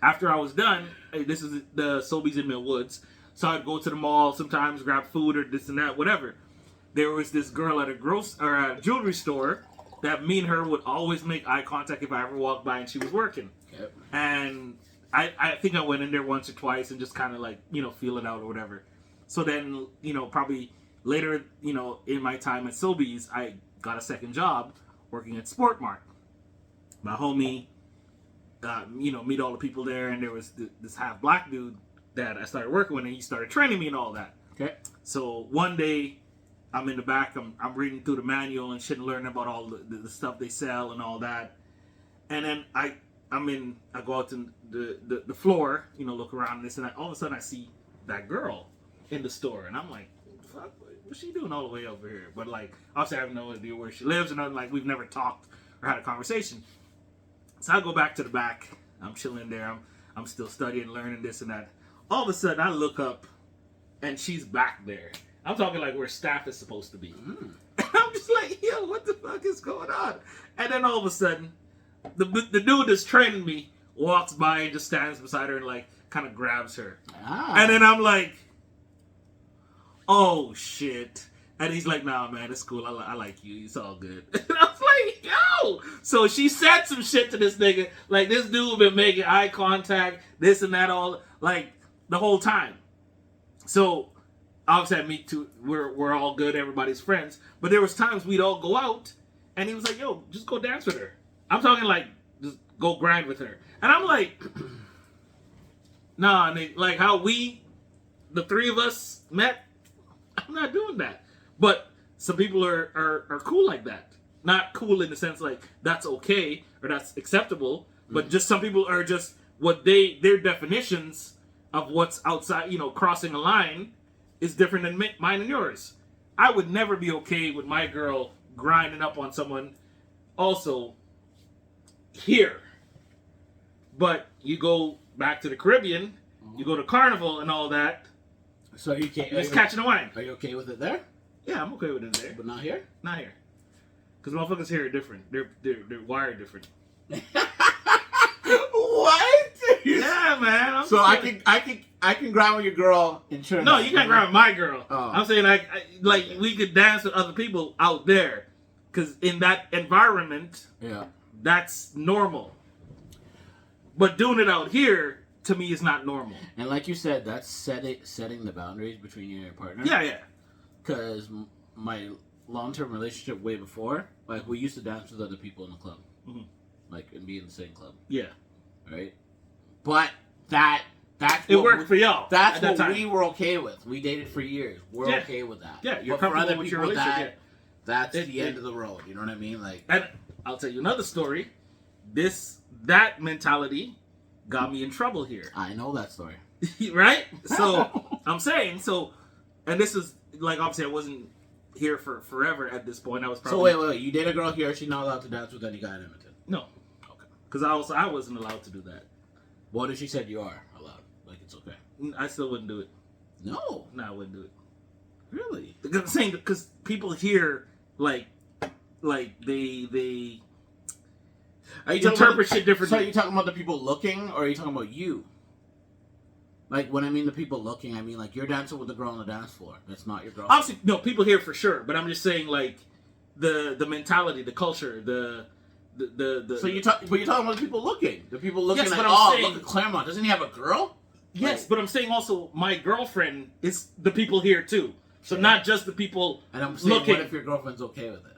after I was done, this is the Sobeys in Mill Woods. So I'd go to the mall sometimes, grab food or this and that, whatever. There was this girl at a jewelry store that me and her would always make eye contact if I ever walked by and she was working. Yep. And I think I went in there once or twice and just kind of like, you know, feel it out or whatever. So then, you know, probably later, you know, in my time at Sobeys, I got a second job working at Sport Mart. My homie, you know, meet all the people there, and there was this half black dude that I started working with, and he started training me and all that. Okay. So one day, I'm in the back. I'm reading through the manual and shit, and learning about all the stuff they sell and all that. And then I go out to the floor, look around and this and that. All of a sudden, I see that girl in the store, and I'm like, fuck, what's she doing all the way over here? But like, obviously, I have no idea where she lives, and like, we've never talked or had a conversation. So I go back to the back. I'm chilling there. I'm still studying, learning this and that. All of a sudden, I look up, and she's back there. I'm talking like where staff is supposed to be. And I'm just like, yo, what the fuck is going on? And then all of a sudden, the dude that's training me walks by and just stands beside her and like kind of grabs her. And then I'm like, oh shit. And he's like, nah, man, it's cool. I like you. It's all good. And I was like, yo. So she said some shit to this nigga. Like, this dude been making eye contact, this and that, all like the whole time. So obviously, at Meet Too, we're all good. Everybody's friends. But there was times we'd all go out, and he was like, yo, just go dance with her. I'm talking like, just go grind with her. And I'm like, nah, nigga, like how the three of us met, I'm not doing that. But some people are cool like that. Not cool in the sense like, that's okay, or that's acceptable. But just some people are just, their definitions of what's outside, crossing a line is different than mine and yours. I would never be okay with my girl grinding up on someone also here. But you go back to the Caribbean, you go to Carnival and all that. So you can't. Just catching the wine. Are you okay with it there? Yeah, I'm okay with it there. But not here? Not here. Because motherfuckers here are different. They're wired different. What? Yeah, man. So I can grind with your girl in Trinidad. No, you can't grind with my girl. Oh. I'm saying like we could dance with other people out there, because in that environment, that's normal. But doing it out here, to me, is not normal. And like you said, that's setting the boundaries between you and your partner. Yeah. Because my long-term relationship way before, like, we used to dance with other people in the club, like, and be in the same club. Yeah. Right. But that's it worked for y'all. That's what we were okay with. We dated for years. We're okay with that. Yeah, you're but for comfortable other with people, your relationship. that's the end of the road. You know what I mean? Like, and I'll tell you another story. That mentality got me in trouble here. I know that story. Right? So I'm saying and this is like, obviously I wasn't here for forever at this point. I was probably. So wait. You date a girl here? She's not allowed to dance with any guy in Edmonton? No. Okay. Because I wasn't allowed to do that. What if she said you are allowed? Like, it's okay. I still wouldn't do it. No. I wouldn't do it. Really? Because I'm saying, because people here like they interpret shit differently. So are you talking about the people looking, or are you talking about you? Like, when I mean the people looking, I mean like you're dancing with the girl on the dance floor. That's not your girl. Obviously, no, people here for sure. But I'm just saying, like, the mentality, the culture, the. So you're talking about the people looking. The people looking, yes, like, look at Claremont. Doesn't he have a girl? Yes, like, but I'm saying also my girlfriend is the people here too. So not just the people and I'm saying, looking. What if your girlfriend's okay with it?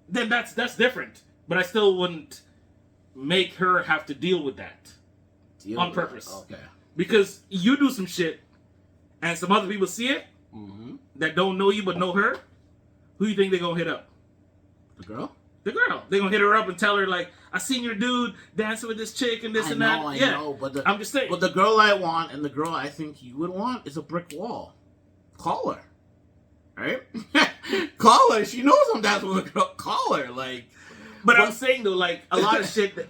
Then that's different. But I still wouldn't make her have to deal with that on purpose. Okay. Because you do some shit, and some other people see it that don't know you but know her. Who you think they're gonna hit up? The girl. The girl. They're gonna hit her up and tell her, like, I seen your dude dancing with this chick and this and that. I know, but I'm just saying. But the girl I want and the girl I think you would want is a brick wall. Call her. Right? Call her. She knows I'm dancing with a girl. Call her. Like. But I'm saying, though, like, a lot of shit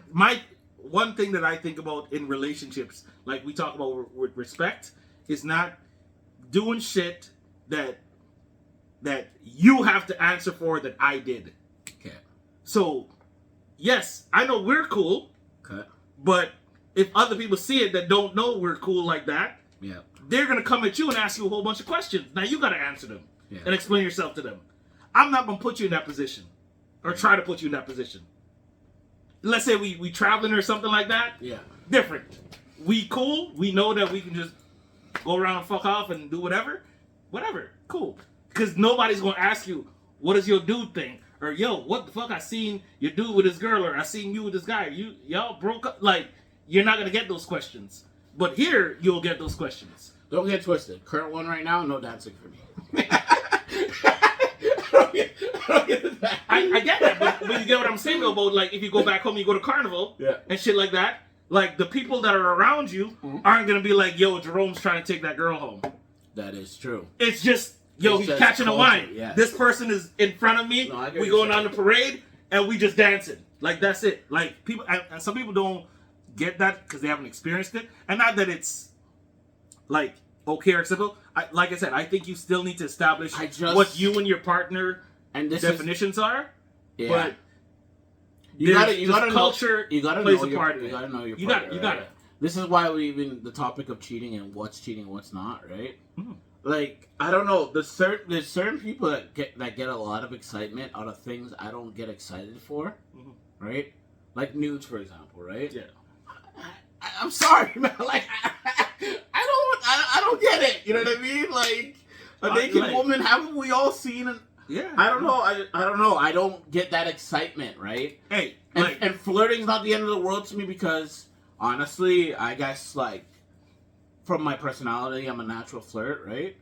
one thing that I think about in relationships, like we talk about with respect, is not doing shit that you have to answer for that I did. Okay. So, yes, I know we're cool. Okay. But if other people see it that don't know we're cool like that, they're going to come at you and ask you a whole bunch of questions. Now, you got to answer them and explain yourself to them. I'm not going to put you in that position or try to put you in that position. Let's say we traveling or something like that. Yeah. Different. We cool. We know that we can just go around, fuck off, and do whatever. Whatever. Cool. Because nobody's going to ask you, what does your dude think? Or, yo, what the fuck? I seen your dude with this girl, or I seen you with this guy. Y'all broke up. Like, you're not going to get those questions. But here, you'll get those questions. don't get twisted. Current one right now, no dancing for me. I get that. I get that, but you get what I'm saying though, about like if you go back home, you go to carnival and shit like that. Like the people that are around you aren't gonna be like, yo, Jerome's trying to take that girl home. That is true. It's just, yo, he's catching a wine. Yes. This person is in front of me. No, we going on the parade and we just dancing. Like that's it. Like people, and some people don't get that because they haven't experienced it, and not that it's like okay or acceptable. Like I said, I think you still need to establish what you and your partner and definitions are. Yeah. But you gotta culture. You gotta plays know a part. You gotta know your partner. You gotta. This is why we even the topic of cheating and what's cheating, and what's not, right? Mm. Like I don't know. There's certain people that get a lot of excitement out of things I don't get excited for, right? Like nudes, for example, right? Yeah. I'm sorry, man. Like I don't get it. You know what I mean? Like a naked woman. Haven't we all seen it? Yeah. I don't know. I don't know. I don't get that excitement, right? Hey, and flirting's not the end of the world to me because honestly, I guess like from my personality, I'm a natural flirt, right?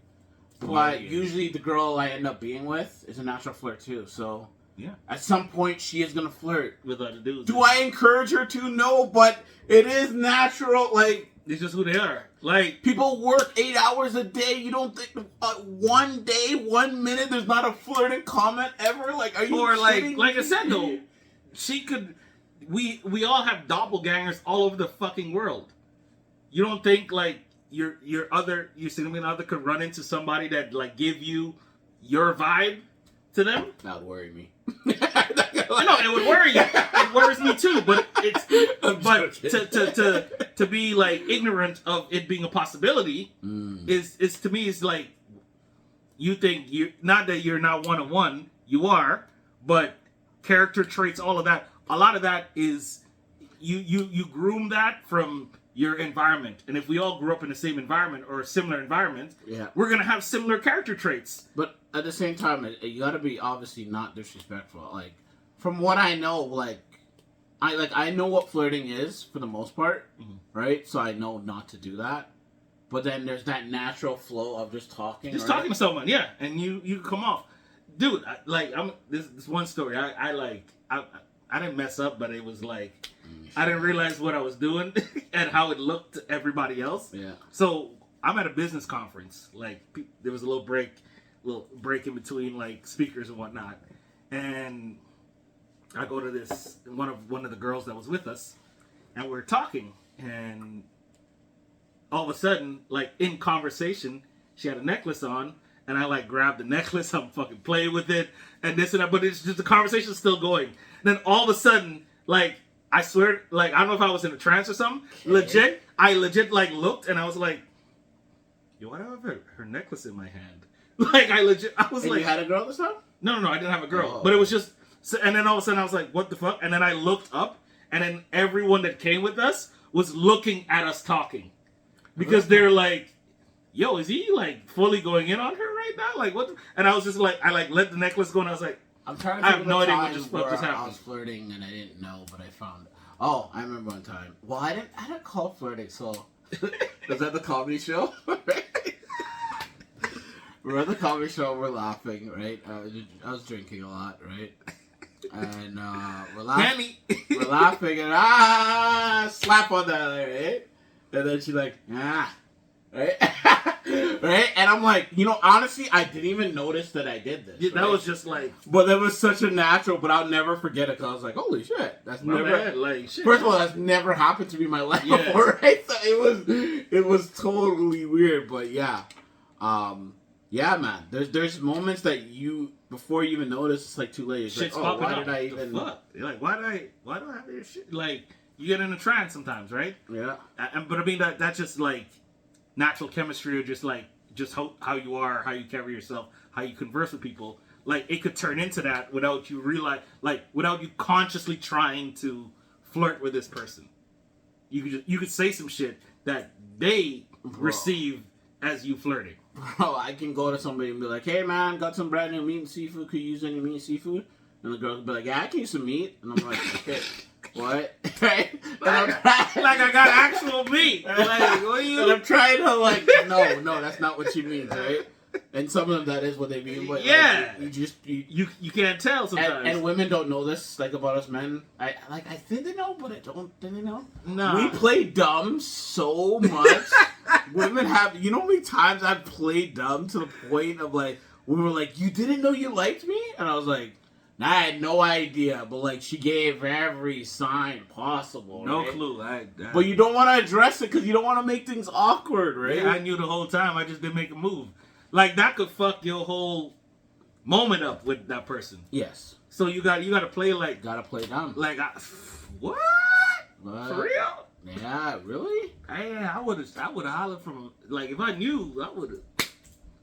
But usually the girl I end up being with is a natural flirt too. So yeah, at some point she is gonna flirt with other dudes. Do I encourage her to? No, but it is natural. Like it's just who they are. Like people work 8 hours a day. You don't think one day, 1 minute, there's not a flirting comment ever? Like are you? Or like I said though, she could. We all have doppelgangers all over the fucking world. You don't think like your significant other could run into somebody that like give you your vibe to them? That would worry me. No, it would worry you. It worries me too. But to be like ignorant of it being a possibility is to me is like you think you not that you're not 1-on-1, you are, but character traits, all of that. A lot of that is you groom that from your environment, and if we all grew up in the same environment or a similar environment, we're gonna have similar character traits. But at the same time, you gotta be obviously not disrespectful. Like from what I know, I know what flirting is for the most part, right? So I know not to do that. But then there's that natural flow of just talking, talking to someone, yeah, and you come off, dude. This one story. I didn't mess up, but it was like I didn't realize what I was doing and how it looked to everybody else. Yeah. So I'm at a business conference. Like there was a little break in between like speakers and whatnot, and I go to this one of the girls that was with us, and we're talking, and all of a sudden, like in conversation, she had a necklace on. And I like grabbed the necklace, I'm fucking playing with it, and this and that, but it's just the conversation's still going. And then all of a sudden, like, I swear, like, I don't know if I was in a trance or something. Okay. I legit like looked and I was like, yo, why do I have her necklace in my hand? Like, I was and like. You had a girl this time? No, I didn't have a girl. But it was just, and then all of a sudden I was like, what the fuck? And then I looked up, and then everyone that came with us was looking at us talking. Because they're like, yo, is he like fully going in on her right now? Like what? And I was just like, I like let the necklace go, and I was like, I'm trying to. I have no idea what just happened. I was flirting and I didn't know, but I found. Oh, I remember one time. Well, I didn't call flirting. So was that the comedy show? We're at the comedy show. We're laughing, right? I was drinking a lot, right? And we're laughing. We're laughing and slap on that, right? And then she's like, right? Right? And I'm like, honestly, I didn't even notice that I did this. Yeah, that was just like... But that was such a natural, but I'll never forget it because I was like, holy shit. That's never... Man, like, shit. First of all, that's never happened to me in my life before, right? So it was totally weird, but yeah. Yeah, man. There's moments that before you even notice, it's like too late. It's shit's like, popping why up. did I even... The fuck? You're like, why do I have this shit? Like, you get in a trance sometimes, right? Yeah. But I mean, that's just like natural chemistry, or just how you are, how you carry yourself, how you converse with people. Like, it could turn into that without you without you consciously trying to flirt with this person. You could say some shit that they receive as you flirting. Bro, I can go to somebody and be like, hey man, got some brand new meat and seafood, could you use any meat and seafood? And the girl could be like, yeah, I can use some meat. And I'm like, okay. what? Right? And Like I got actual meat. Like, what are you? And I'm trying to like, no, that's not what she means, right? And some of them, that is what they mean. But yeah, like, you can't tell sometimes. And women don't know this, like, about us men. I think they know, but I don't think they know. No, we play dumb so much. Women have, you know how many times I've played dumb to the point of like, we were like, you didn't know you liked me? And I was like, nah, I had no idea. But like, she gave every sign possible. No right? clue. But you don't want to address it because you don't want to make things awkward, right? Yeah, I knew the whole time. I just didn't make a move. Like, that could fuck your whole moment up with that person. Yes. So you got to play like... Gotta play dumb. Like, what? What? For real? Yeah, really? Yeah, I would have hollered from... Like, if I knew, I would have...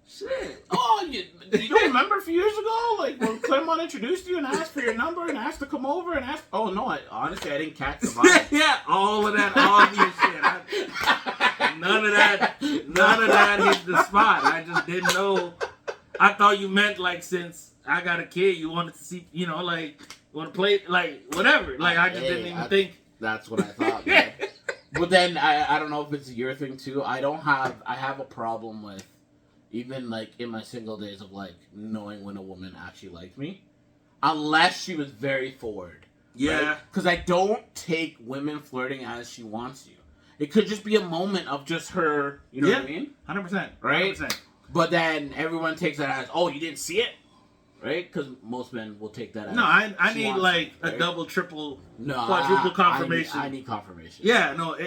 Shit. Oh, you don't remember a few years ago? Like, when Claremont introduced you and asked for your number and asked to come over and asked... Oh, no, honestly, I didn't catch the vibe. Yeah, all of that obvious shit. None of that hit the spot. I just didn't know. I thought you meant, like, since I got a kid, you wanted to see, you know, like, want to play, like, whatever. Like, I just didn't even think. That's what I thought, man. But then, I don't know if it's your thing, too. I have a problem with, even, like, in my single days of, like, knowing when a woman actually liked me. Unless she was very forward. Yeah. Because I don't take women flirting as she wants you. It could just be a moment of just her, you know what I mean? 100%. Right? 100%. But then everyone takes that as, oh, you didn't see it? Right? Because most men will take that as... No, I need, like, right? a double, triple, no, quadruple confirmation. I need confirmation. Yeah, no,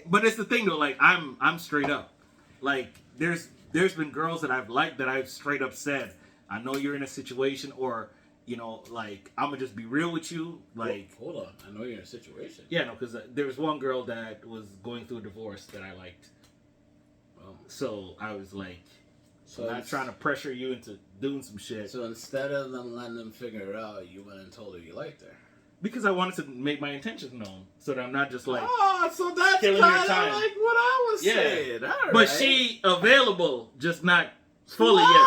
but it's the thing, though, like, I'm straight up. Like, there's been girls that I've liked that I've straight up said, I know you're in a situation, or... You know, like, I'm going to just be real with you. Like, hold on. I know you're in a situation. Yeah, no, because there was one girl that was going through a divorce that I liked. So I was like, I'm not trying to pressure you into doing some shit. So instead of them letting them figure it out, you went and told her you liked her. Because I wanted to make my intentions known. So that I'm not just like, oh, so that's kind of like what I was saying. All right. But she available, just not fully yet.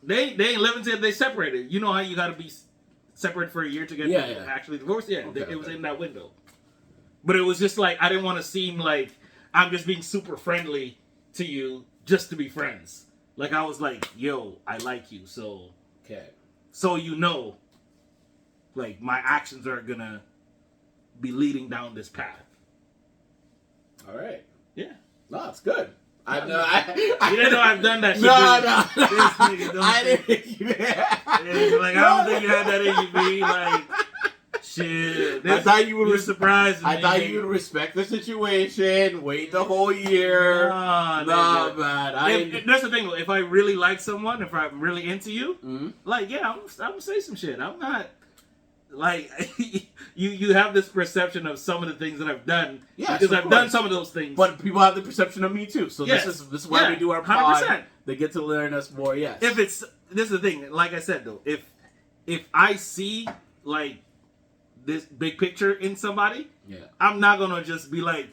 They ain't living till they separated. You know how you got to be separated for a year to get actually divorced? Yeah, it was in that window. But it was just like, I didn't want to seem like I'm just being super friendly to you just to be friends. Like, I was like, yo, I like you. So, so you know, like, my actions are going to be leading down this path. All right. Yeah. No, it's good. I you didn't know I've done that shit. No. This nigga don't I didn't. It's like, I don't think you had that in you, B. Like, shit. I thought you would surprise me. I thought you would respect the situation, wait the whole year. No, man. That's the thing. If I really like someone, if I'm really into you, like, yeah, I'm gonna say some shit. I'm not... Like, you have this perception of some of the things that I've done. Yes, because I've done some of those things. But people have the perception of me too. So this is why we do our pod. 100%. They get to learn us more, yes. This is the thing, like I said though, if I see like this big picture in somebody, I'm not gonna just be like,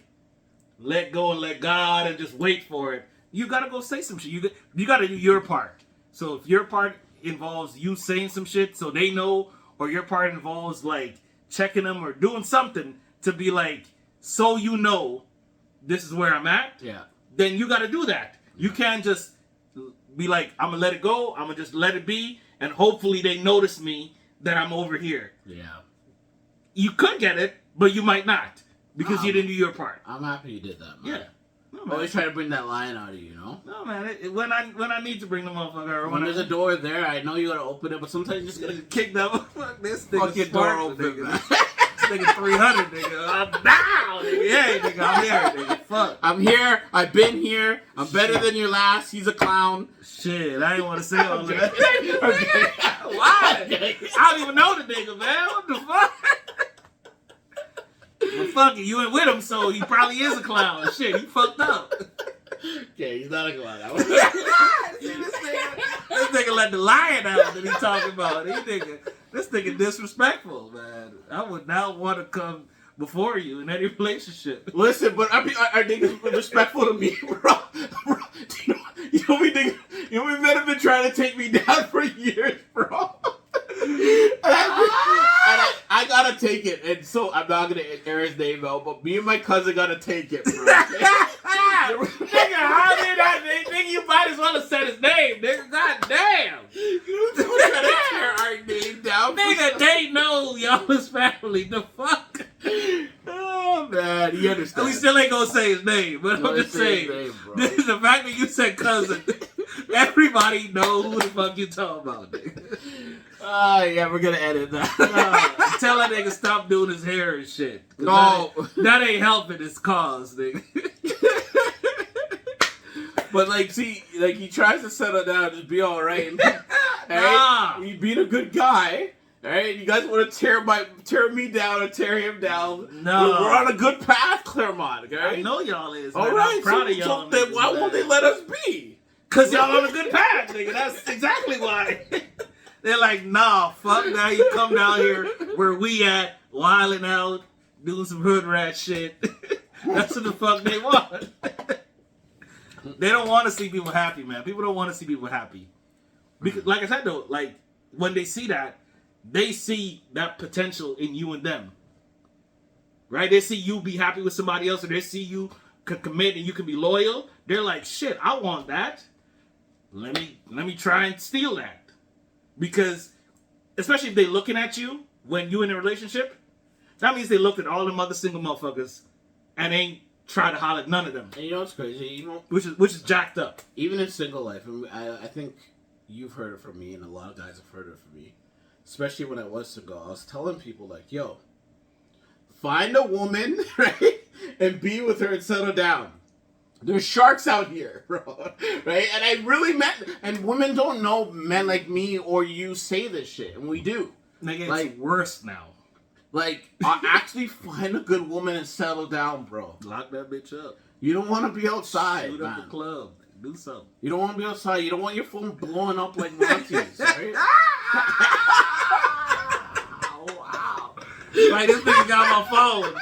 let go and let God and just wait for it. You gotta go say some shit. You gotta do your part. So if your part involves you saying some shit so they know, or your part involves, like, checking them or doing something to be like, so you know this is where I'm at, then you got to do that. You can't just be like, I'm going to let it go, I'm going to just let it be, and hopefully they notice me that I'm over here. Yeah. You could get it, but you might not, because you didn't do your part. I'm happy you did that, man. Yeah. No, man. Always try to bring that line out of you, know? No, man. When I need to bring the motherfucker, or when there's a door there, I know you gotta open it, but sometimes you just gotta kick that. Fuck this nigga. Fuck your door open, man. This nigga 300, nigga. I'm down, nigga. Yeah, nigga. I'm here, nigga. Fuck. I'm here. I've been here. I'm better than your last. He's a clown. Shit, I didn't want to say all that. Why? I don't even know the nigga, man. What the fuck? Well, fuck it, you ain't with him, so he probably is a clown. Shit, he fucked up. Okay, he's not a clown. See, this nigga let the lion out that he talking about. This nigga disrespectful, man. I would not want to come before you in any relationship. Listen, but are niggas respectful to me, bro? You know we men have been trying to take me down for years, bro. And I gotta take it, and so I'm not gonna air his name out, but me and my cousin gotta take it, bro. Nigga, how did that? Nigga, you might as well have said his name, nigga. God damn. You gotta tear our name down. Nigga, they know y'all's family. The fuck? Oh man, you understand? We still ain't gonna say his name, but I'm just saying. The fact that you said cousin, everybody knows who the fuck you talking about, nigga. Yeah, we're gonna edit that. Tell that nigga stop doing his hair and shit. No, that ain't helping his cause, nigga. But like, see, like he tries to settle down, just be all right. Nah. He being a good guy. All right, you guys want to tear me down and tear him down? No, we're on a good path, Claremont. Okay, I know y'all is. All man. right, I'm proud of y'all. So then why won't they let us be? Cause y'all on a good path, nigga. That's exactly why. They're like, nah, fuck now. You come down here where we at, wilding out, doing some hood rat shit. That's what the fuck they want. They don't want to see people happy, man. People don't want to see people happy. Because, like I said, though, like, when they see that, they see that potential in you and them. Right? They see you be happy with somebody else, or they see you commit and you can be loyal. They're like, shit, I want that. Let me try and steal that. Because, especially if they looking at you when you in a relationship, that means they looked at all them other single motherfuckers and ain't try to holler at none of them. And you know what's crazy? You know, which is jacked up. Even in single life, and I think you've heard it from me, and a lot of guys have heard it from me. Especially when I was single, I was telling people like, "Yo, find a woman, right, and be with her and settle down. There's sharks out here, bro, right?" And I really meant. And women don't know men like me or you say this shit, and we do. Nigga, like, it's worse now. Like, actually find a good woman and settle down, bro. Lock that bitch up. You don't want to be outside, Shoot man. up the club. Do something. You don't want to be outside. You don't want your phone blowing up like Monte's, right? Wow. Like, this nigga got my phone.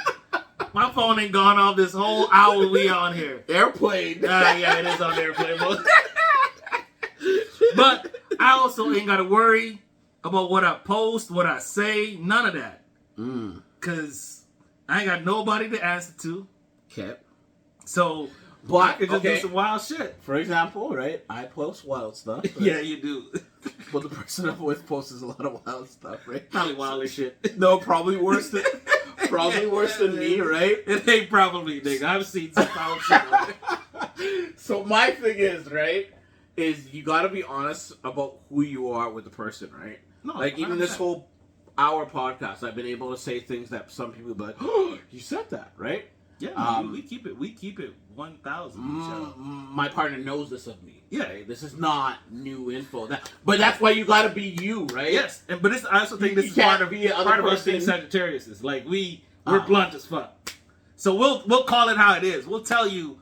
My phone ain't gone off this whole hour we on here. Airplane. Yeah, it is on airplane mode. But I also ain't got to worry about what I post, what I say, none of that. Because I ain't got nobody to answer to. Okay. So, but I could just do some wild shit. For example, right? I post wild stuff. Right? Yeah, you do. But the person I'm with posts a lot of wild stuff, right? Probably wild as shit. No, probably worse than me, right? It ain't probably, nigga. I've seen some wild shit. So my thing is, right, is you got to be honest about who you are with the person, right? No, like even 100%. this whole hour podcast, I've been able to say things that some people be like, "Oh, you said that," right? Yeah, we keep it 1,000. My partner knows this of me. Yeah, right? This is not new info. But that's why you got to be you, right? Yes, but I also think this is part of us being Sagittarius. Like we're blunt as fuck. So we'll call it how it is. We'll tell you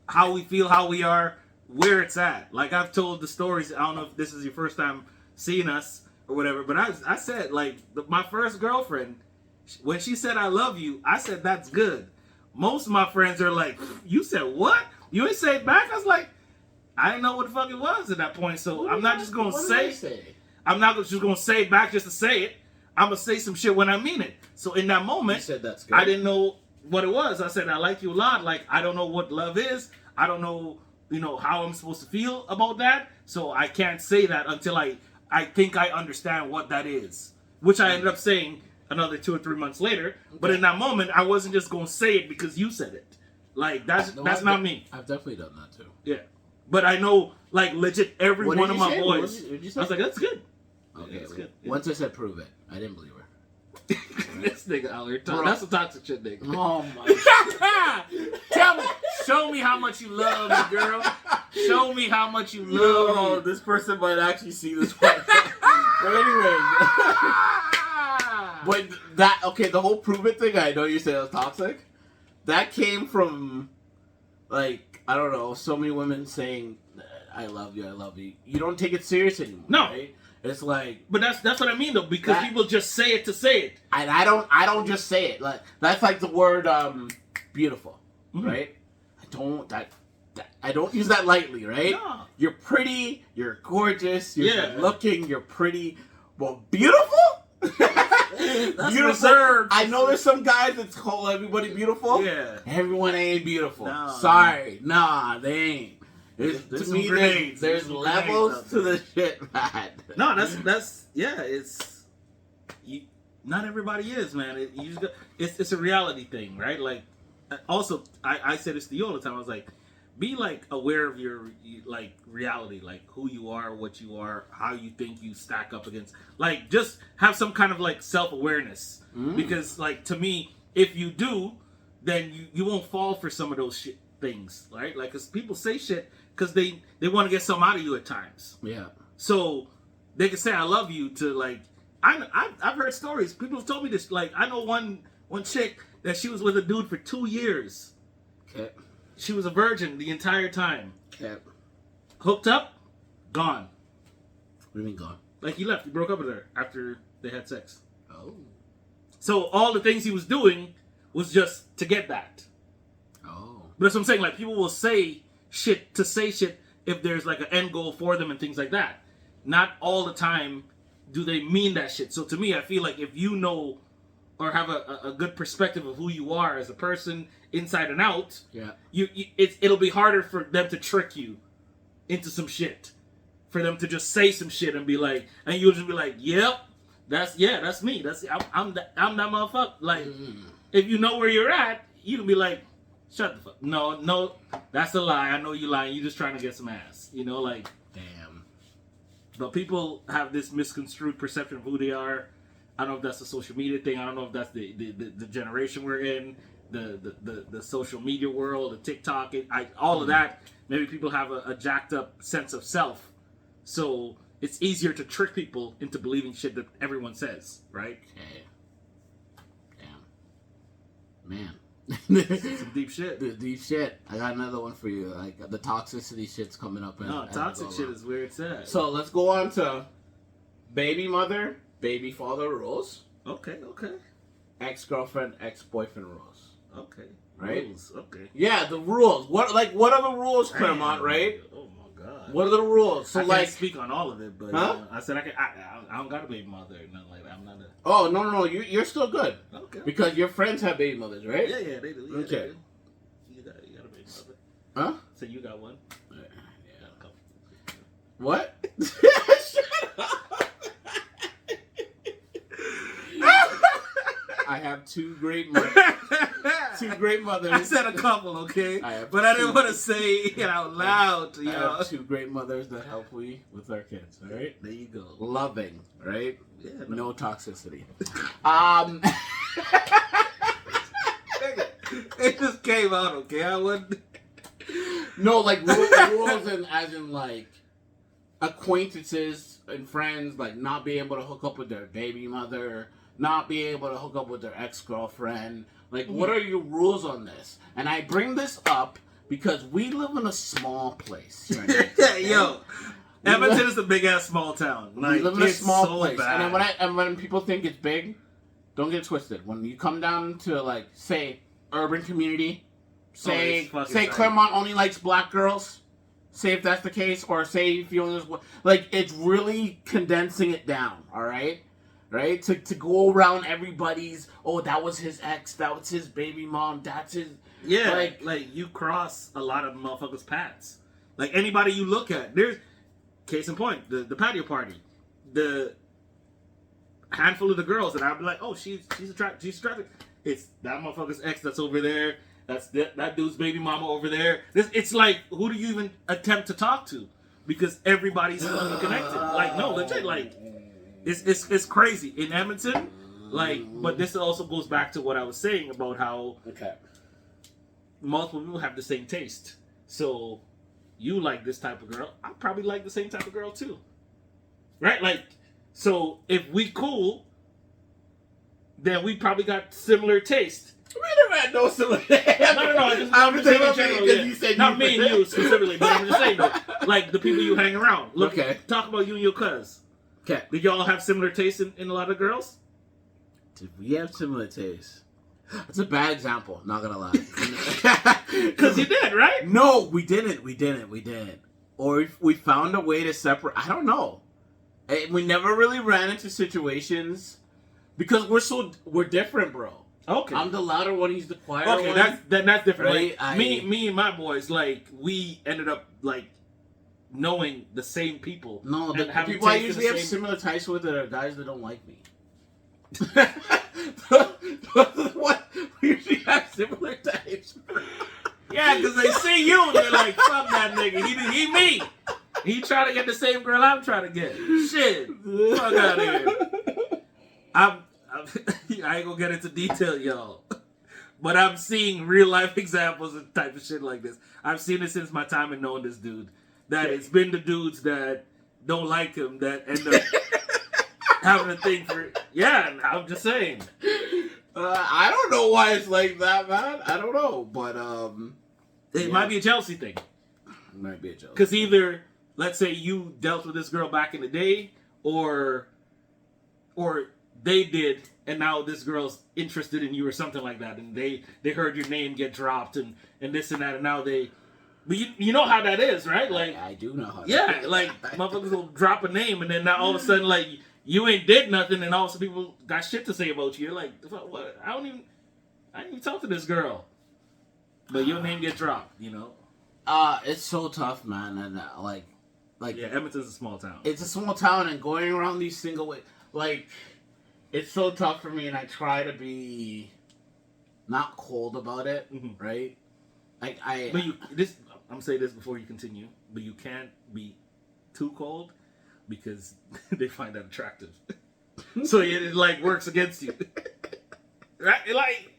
how we feel, how we are, where it's at. Like I've told the stories. I don't know if this is your first time seeing us or whatever, but I said like my first girlfriend, when she said I love you, I said that's good. Most of my friends are like, you said what? You ain't say it back? I was like, I didn't know what the fuck it was at that point, so I'm not just going to say. I'm not just going to say it back just to say it. I'm going to say some shit when I mean it. So in that moment, you said that's good. I didn't know what it was. I said, I like you a lot. Like, I don't know what love is. I don't know, how I'm supposed to feel about that. So I can't say that until I think I understand what that is. Which I ended up saying another 2 or 3 months later. Okay. But in that moment, I wasn't just going to say it because you said it. Like, that's not me. I've definitely done that too. Yeah. But I know, like, legit every one of my boys. What did you say? I was like, that's good. Okay, yeah, that's good. Yeah. Once I said prove it, I didn't believe her. This nigga out here talking. That's a toxic shit, nigga. Oh my God. Show me how much you love me, girl. Show me how much you love me. This person might actually see this one. But anyway. The whole prove it thing, I know you said it was toxic. That came from, like, I don't know, so many women saying, I love you, I love you. You don't take it serious anymore. No. Right? It's like, but that's what I mean though, because people just say it to say it, and I don't just say it. Like that's like the word beautiful, right? I don't use that lightly, right? No. You're pretty, you're gorgeous, you're good looking, you're pretty. Well, beautiful. That's beautiful. reserved. I know there's some guys that call everybody beautiful. Yeah. Everyone ain't beautiful. No. Sorry. Nah, they ain't. There's To me, grenades. there's levels to the shit, man. No, that's yeah. It's not everybody is, man. It's a reality thing, right? Like, also, I say this to you all the time. I was like, be like aware of your like reality, like who you are, what you are, how you think you stack up against. Like, just have some kind of like self-awareness, because like to me, if you do, then you won't fall for some of those shit things, right? Like, because people say shit because they want to get something out of you at times. Yeah. So they can say I love you to like. I've heard stories. People have told me this. Like, I know one chick that she was with a dude for 2 years. Okay. She was a virgin the entire time. Okay. Hooked up, gone. What do you mean gone? Like, he left. He broke up with her after they had sex. Oh. So all the things he was doing was just to get that. Oh. But that's what I'm saying. Like, people will say shit to say shit if there's like an end goal for them and things like that. Not all the time do they mean that shit. So to me, I feel like if you know or have a good perspective of who you are as a person, inside and out, yeah, it'll be harder for them to trick you into some shit. For them to just say some shit and be like, and you'll just be like, yep, that's me. I'm that motherfucker. Like, if you know where you're at, you can be like, shut the fuck. No, that's a lie. I know you lying. You just trying to get some ass. You know, like, damn. But people have this misconstrued perception of who they are. I don't know if that's the social media thing. I don't know if that's the generation we're in, the social media world, the TikTok, all of that. Maybe people have a jacked up sense of self. So it's easier to trick people into believing shit that everyone says, right? Okay. Damn. Man. Some deep shit. The deep shit. I got another one for you. Like, the toxicity shit's coming up. Toxic shit is where it's at. So let's go on to baby mother, baby father rules. Okay. Ex-girlfriend, ex-boyfriend rules. Okay. Right? Rules. Okay. Yeah, the rules. What are the rules, Claremont, right? Oh my god. What are the rules? So I can't speak on all of it, but I said I don't got a baby mother or nothing like that. I'm not a... Oh, no, you're still good. Okay. Because your friends have baby mothers, right? Yeah, they do. Yeah, okay. They do. You got a baby mother. Huh? So you got one? Yeah. What? Shut up. I have two great mothers. I said a couple, okay? But I didn't want to say it out loud to y'all. I have two great mothers that help me with our kids, all right? There you go. Loving, right? Yeah. No toxicity. It just came out, okay? I wouldn't... No, like rules as in like acquaintances and friends, like not being able to hook up with their baby mother, not being able to hook up with their ex-girlfriend. Like, what are your rules on this? And I bring this up because we live in a small place. Yo, Edmonton is a big ass small town. Like, we live in a small place. Bad. And when people think it's big, don't get it twisted. When you come down to like, say, urban community, say Claremont only likes black girls. Say if that's the case, or say if you only like, it's really condensing it down. All right. Right? To go around everybody's, oh, that was his ex, that was his baby mom, that's his... Yeah, like you cross a lot of motherfuckers' paths. Like, anybody you look at, there's... Case in point, the patio party. The handful of the girls that I'd be like, oh, she's attractive. It's that motherfucker's ex that's over there. That's that dude's baby mama over there. It's like, who do you even attempt to talk to? Because everybody's fucking connected. Like, no, legit, like... It's crazy in Edmonton, like, but this also goes back to what I was saying about how multiple people have the same taste. So you like this type of girl, I probably like the same type of girl too, right? Like, so if we cool, then we probably got similar taste. We never had no similar. No. I'm just saying in general. Yeah. You said not me and you specifically, but I'm just saying though, like the people you hang around. Look, talk about you and your cuz. Okay. Did y'all have similar taste in a lot of girls? Did we have similar taste? That's a bad example, not gonna lie. Because you did, right? No, we didn't. Or if we found a way to separate, I don't know. We never really ran into situations Because we're different, bro. Okay. I'm the louder one. He's the quieter one. Okay, that's different. Right? Like, me and my boys, like, we ended up like knowing the same people. No, and the having people I tasted usually the have same- similar types with are guys that don't like me. What? We usually have similar types. Yeah, because they see you and they're like, fuck that nigga. He me. He trying to get the same girl I'm trying to get. Shit. Fuck out of here. I ain't gonna get into detail, y'all. But I'm seeing real life examples of type of shit like this. I've seen it since my time in knowing this dude. That it's been the dudes that don't like him that end up having a thing for it. Yeah, I'm just saying. I don't know why it's like that, man. I don't know, but It might be a jealousy thing. It might be a jealousy. Because either, let's say you dealt with this girl back in the day, or they did, and now this girl's interested in you or something like that, and they heard your name get dropped and this and that, and now they... But you know how that is, right? Like, I do know how. Yeah, like, motherfuckers will drop a name, and then now all of a sudden, like, you ain't did nothing, and all of a sudden people got shit to say about you. You're like, what? I didn't even talk to this girl. But your name get dropped, you know? It's so tough, man, and like... Yeah, Edmonton's a small town. It's a small town, and going around these single... Like, it's so tough for me, and I try to be not cold about it, right? Like, But I'm saying this before you continue, but you can't be too cold because they find that attractive. So it like works against you, right? Like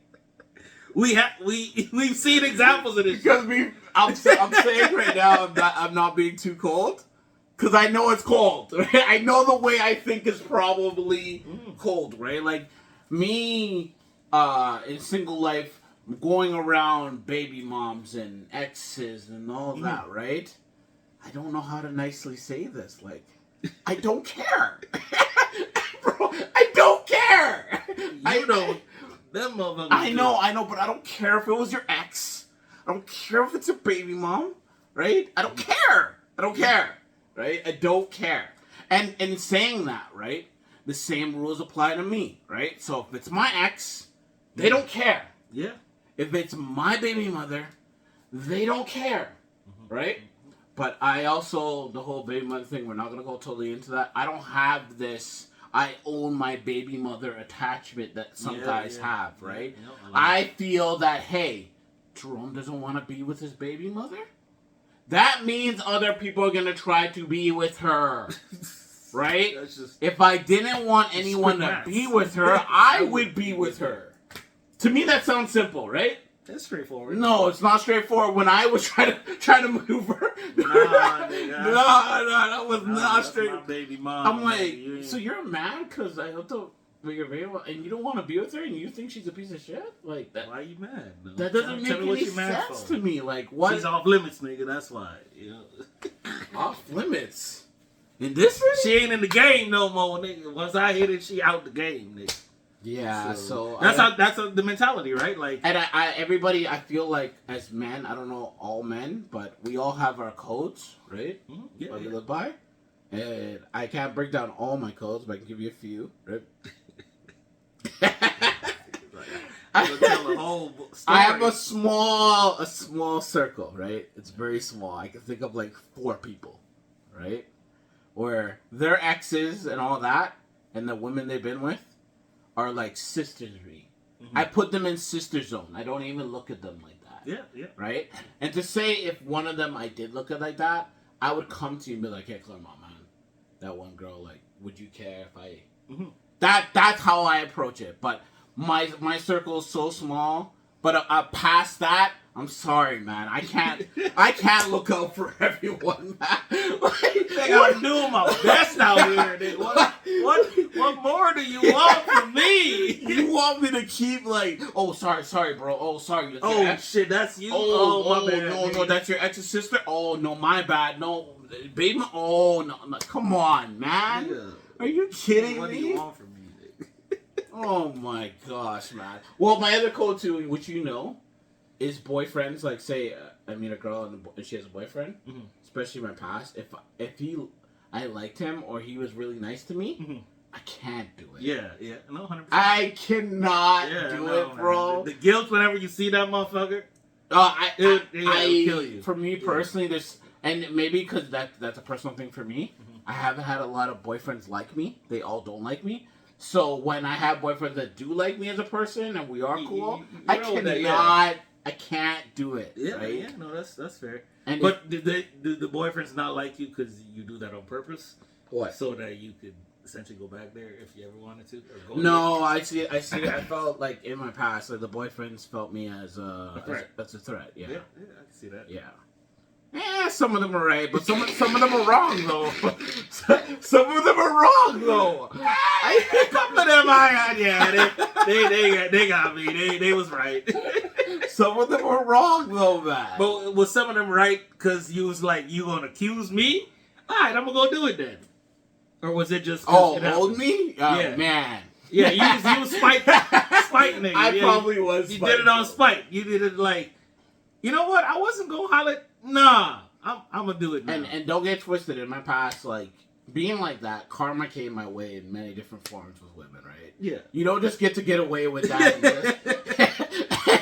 we've seen examples of this. Because I'm saying right now I'm not being too cold because I know it's cold. Right? I know the way I think is probably cold, right? Like me in single life. Going around baby moms and exes and all that, right? I don't know how to nicely say this. Like, I don't care. Bro, I don't care. Them motherfuckers. I know, but I don't care if it was your ex. I don't care if it's your baby mom, right? I don't care. Right? I don't care. And in saying that, right, the same rules apply to me, right? So if it's my ex, they don't care. Yeah. If it's my baby mother, they don't care, right? But I also, the whole baby mother thing, we're not going to go totally into that. I don't have this, I own my baby mother attachment that some guys have, right? Yeah, I feel that, hey, Jerome doesn't want to be with his baby mother? That means other people are going to try to be with her, right? If I didn't want anyone to be with her, I would be with her. To me, that sounds simple, right? That's straightforward. No, it's not straightforward. When I was trying to maneuver, that was not straight. My baby mom. I'm like, so you're mad because I hooked up with your baby mom, and you don't want to be with her, and you think she's a piece of shit? Like that? Why are you mad? No. That doesn't make any sense to me. Like what? She's off limits, nigga. That's why. You know? Off limits. In this city? She ain't in the game no more, nigga. Once I hit it, she out the game, nigga. Yeah, so that's the mentality, right? Like, and everybody, I feel like as men, I don't know all men, but we all have our codes, right? Yeah, we live by, and I can't break down all my codes, but I can give you a few, right? I tell a whole story. I have a small circle, right? It's very small. I can think of like 4 people, right? Where their exes and all that, and the women they've been with, are like sisters to me. I put them in sister zone. I don't even look at them like that. Yeah. Right? And to say if one of them I did look at like that, I would come to you and be like, hey, Claremont, man, that one girl, like, would you care if I... That's how I approach it. But my circle is so small. But past that, I'm sorry, man. I can't look out for everyone, man. I'm doing my best out here. What more do you want from me? You want me to keep like, oh, sorry, bro. Oh, sorry. Shit, that's you. Oh, my bad. No, that's your ex's sister. Oh, no, my bad. No, baby. Oh, no, come on, man. Yeah. Are you kidding what me? What do you want from me, nigga? Oh my gosh, man. Well, my other code too, which you know, is boyfriends. Like, say I meet a girl and she has a boyfriend, especially in my past. If I liked him or he was really nice to me, I can't do it. Yeah, no, 100%. I cannot do it, bro. The guilt whenever you see that motherfucker. It'll kill you. For me personally, there's, and maybe because that's a personal thing for me. Mm-hmm. I haven't had a lot of boyfriends like me. They all don't like me. So when I have boyfriends that do like me as a person and we are cool, I can't do it. Yeah, right? yeah, no, that's fair. And but do the boyfriends not like you because you do that on purpose? What? So that you could essentially go back there if you ever wanted to? Or go No, I see. I felt like in my past, like the boyfriends felt me as a threat. That's a threat. Yeah. Yeah, I can see that. Yeah. Yeah, some of them are right, but some of them are wrong though. Some of them are wrong though. A couple of them, they got me. They was right. Some of them are wrong though, man. But was some of them right because you was like, you gonna accuse me? All right, I'm gonna go do it then. Or was it just hold me? Yeah, man. Yeah, you was spiting niggas. I probably was. You did it on spite. You did it like, you know what? I wasn't gonna holler. Nah, I'm gonna do it now. And don't get twisted. In my past, like being like that, karma came my way in many different forms with women, right? Yeah. You don't just get to get away with that.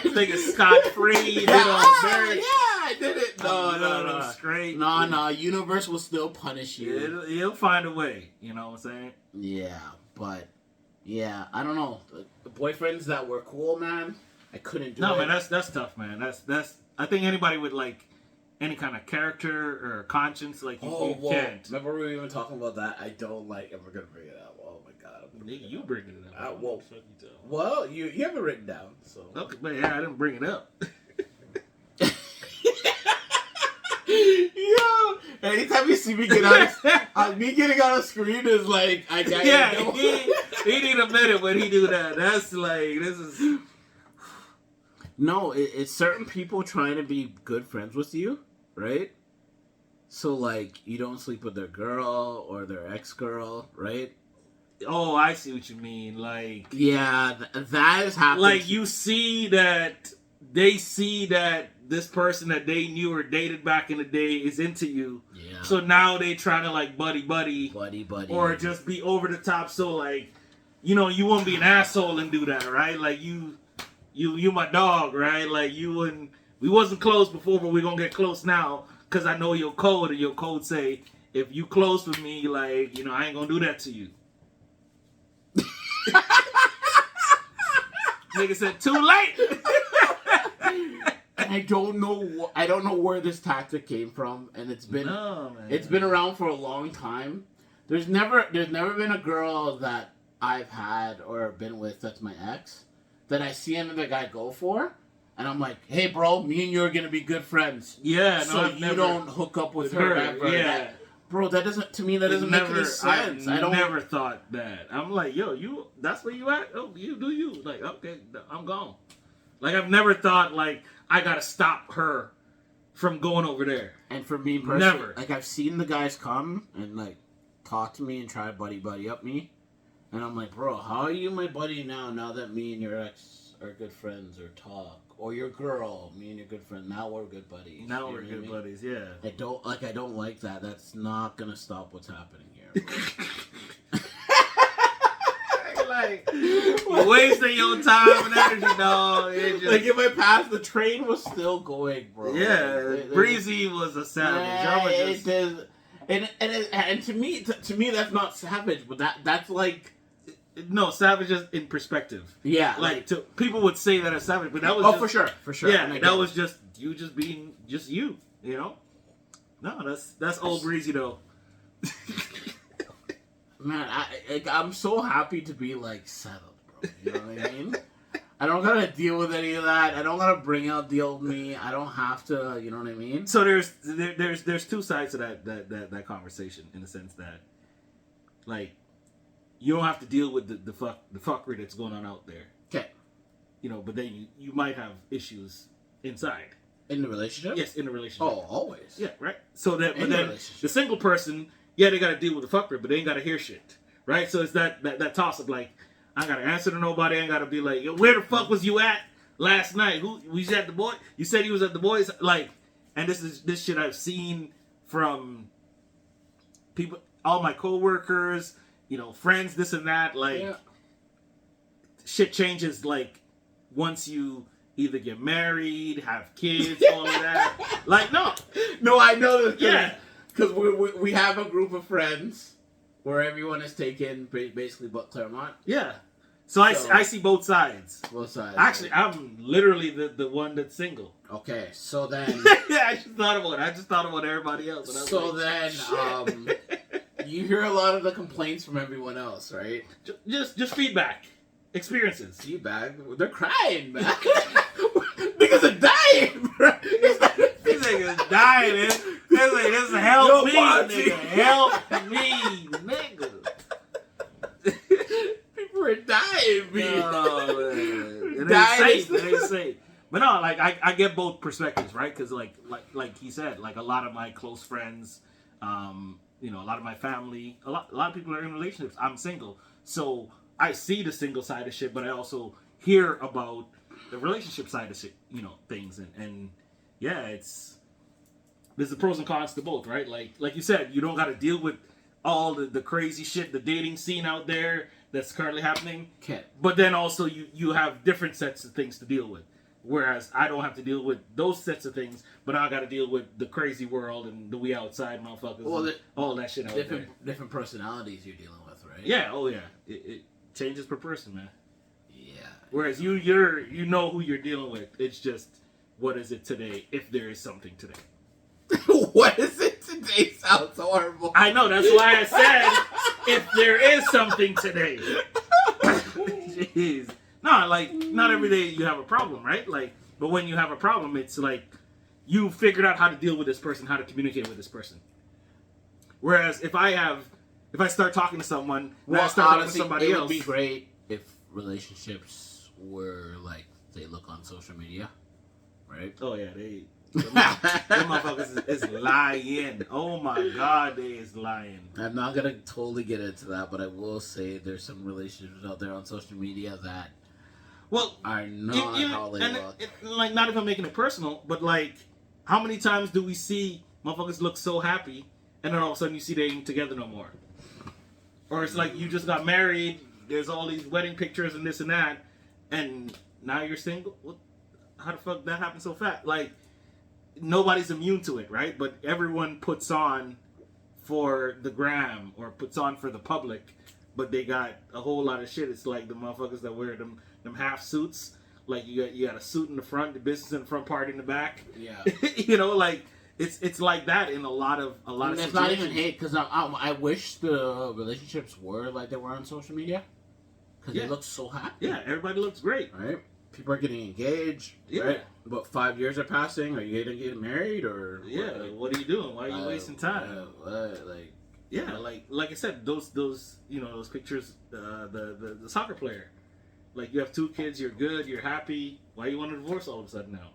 Nigga scot free. Yeah, I did it. No. Straight. No. Universe will still punish you. He'll find a way. You know what I'm saying? Yeah, but yeah, I don't know. The boyfriends that were cool, man, I couldn't do it. No, man, that's tough, man. That's. I think anybody with like any kind of character or conscience, like you can't. Remember we were even talking about that? I don't like. And we're gonna bring it up. Oh my god, nigga, you bringing it up? Well, you have it written down, so. Okay, but yeah, I didn't bring it up. Yo, anytime you see me get out, me getting out of screen is like I got. Yeah, he need a minute when he do that. That's like this is. No, it's certain people trying to be good friends with you, right? So like you don't sleep with their girl or their ex-girl, right? Oh, I see what you mean. Like, yeah, that has happened. Like you see that they see that this person that they knew or dated back in the day is into you. Yeah. So now they trying to like buddy, or just be over the top. So like, you know, you won't be an asshole and do that, right? Like you my dog, right? Like you wouldn't. We wasn't close before, but we're gonna get close now because I know your code, and your code say if you close with me, like, you know, I ain't gonna do that to you. Nigga said too late. I don't know where this tactic came from, and it's been around for a long time. There's never been a girl that I've had or been with that's my ex that I see another guy go for, and I'm like, hey bro, me and you are gonna be good friends. Yeah, so you don't hook up with her ever. Yeah. Bro, that doesn't make any sense. I never thought that. I'm like, yo, that's where you at? Oh, you do you. Like, okay, I'm gone. Like, I've never thought, like, I gotta stop her from going over there. And for me personally, never. Like, I've seen the guys come and, like, talk to me and try to buddy up me. And I'm like, bro, how are you my buddy now that me and your ex are good friends or talk? Or your girl, me and your good friend, now we're good buddies. Now we're good buddies, yeah. I don't like that. That's not gonna stop what's happening here. Like, you're wasting your time and energy, dog. Like in my past, the train was still going, bro. Yeah, Breezy was a savage. And to me, that's not savage, but that's like. No, savage is in perspective. Yeah, like people would say that as savage, but that was for sure. Yeah, that was just you, just being just you. You know. No, that's old Breezy though. Man, I'm so happy to be like settled, bro. You know what I mean? I don't gotta deal with any of that. I don't gotta bring out the old me. I don't have to. You know what I mean? So there's two sides to that conversation in the sense that, like, you don't have to deal with the fuckery that's going on out there. Okay. You know, but then you might have issues inside. In the relationship? Yes, in the relationship. Oh, always. Yeah, right. So that, but then the single person, yeah, they got to deal with the fuckery, but they ain't got to hear shit, right? So it's that toss of like, I got to answer to nobody. I ain't got to be like, yo, where the fuck was you at last night? Who was at the boy? You said he was at the boys. Like, and this shit I've seen from people, all my coworkers. friends, this and that. Like, shit changes. Like, once you either get married, have kids, all of that. Like, no, I know this. Yeah. Because we have a group of friends where everyone is taken basically but Claremont. Yeah. So I see both sides. Both sides. Actually, I'm literally the one that's single. Okay, so then... I just thought about everybody else. So then, you hear a lot of the complaints from everyone else, right? Just feedback. Experiences. Feedback? They're crying, man. Niggas are dying, bro. These niggas dying, man. This help me, Monte. nigga. Help me, nigga. People are dying, man. Oh, man. It ain't safe. But no, like I get both perspectives, right? Because like he said, like a lot of my close friends, a lot of my family, a lot of people are in relationships. I'm single, so I see the single side of shit, but I also hear about the relationship side of shit, things, and yeah, there's the pros and cons to both, right? Like you said, you don't got to deal with all the crazy shit, the dating scene out there that's currently happening. Okay. But then also you have different sets of things to deal with. Whereas I don't have to deal with those sets of things, but I got to deal with the crazy world and the we outside motherfuckers, and all that shit out there. Different personalities you're dealing with, right? Yeah. Oh yeah. It changes per person, man. Yeah. Whereas you know who you're dealing with. It's just, what is it today? If there is something today. What is it today? Sounds horrible. I know. That's why I said if there is something today. Jeez. No, like, not every day you have a problem, right? Like, but when you have a problem, it's like you figured out how to deal with this person, how to communicate with this person. Whereas if I start talking to someone, well, I start honestly, talking to somebody it else, would be great if relationships were like they look on social media, right? Oh yeah, them motherfuckers is lying. Oh my god, they is lying. I'm not gonna totally get into that, but I will say there's some relationships out there on social media that are not how they look. Like, not even making it personal, but like, how many times do we see motherfuckers look so happy, and then all of a sudden you see they ain't together no more? Or it's like you just got married, there's all these wedding pictures and this and that, and now you're single? How the fuck that happened so fast? Like, nobody's immune to it, right? But everyone puts on for the gram or puts on for the public, but they got a whole lot of shit. It's like the motherfuckers that wear them half suits. Like, you got a suit in the front, the business in the front, party in the back. Yeah. Like, it's like that in a lot of situations. It's not even hate, because I wish the relationships were like they were on social media, because they look so happy. Yeah, everybody looks great. Right? People are getting engaged. Yeah. Right? About 5 years are passing. Are you going to get married, or what are you doing? Why are you wasting time? Like I said, those those pictures, the soccer player. Like, you have 2 kids, you're good, you're happy. Why you want a divorce all of a sudden now?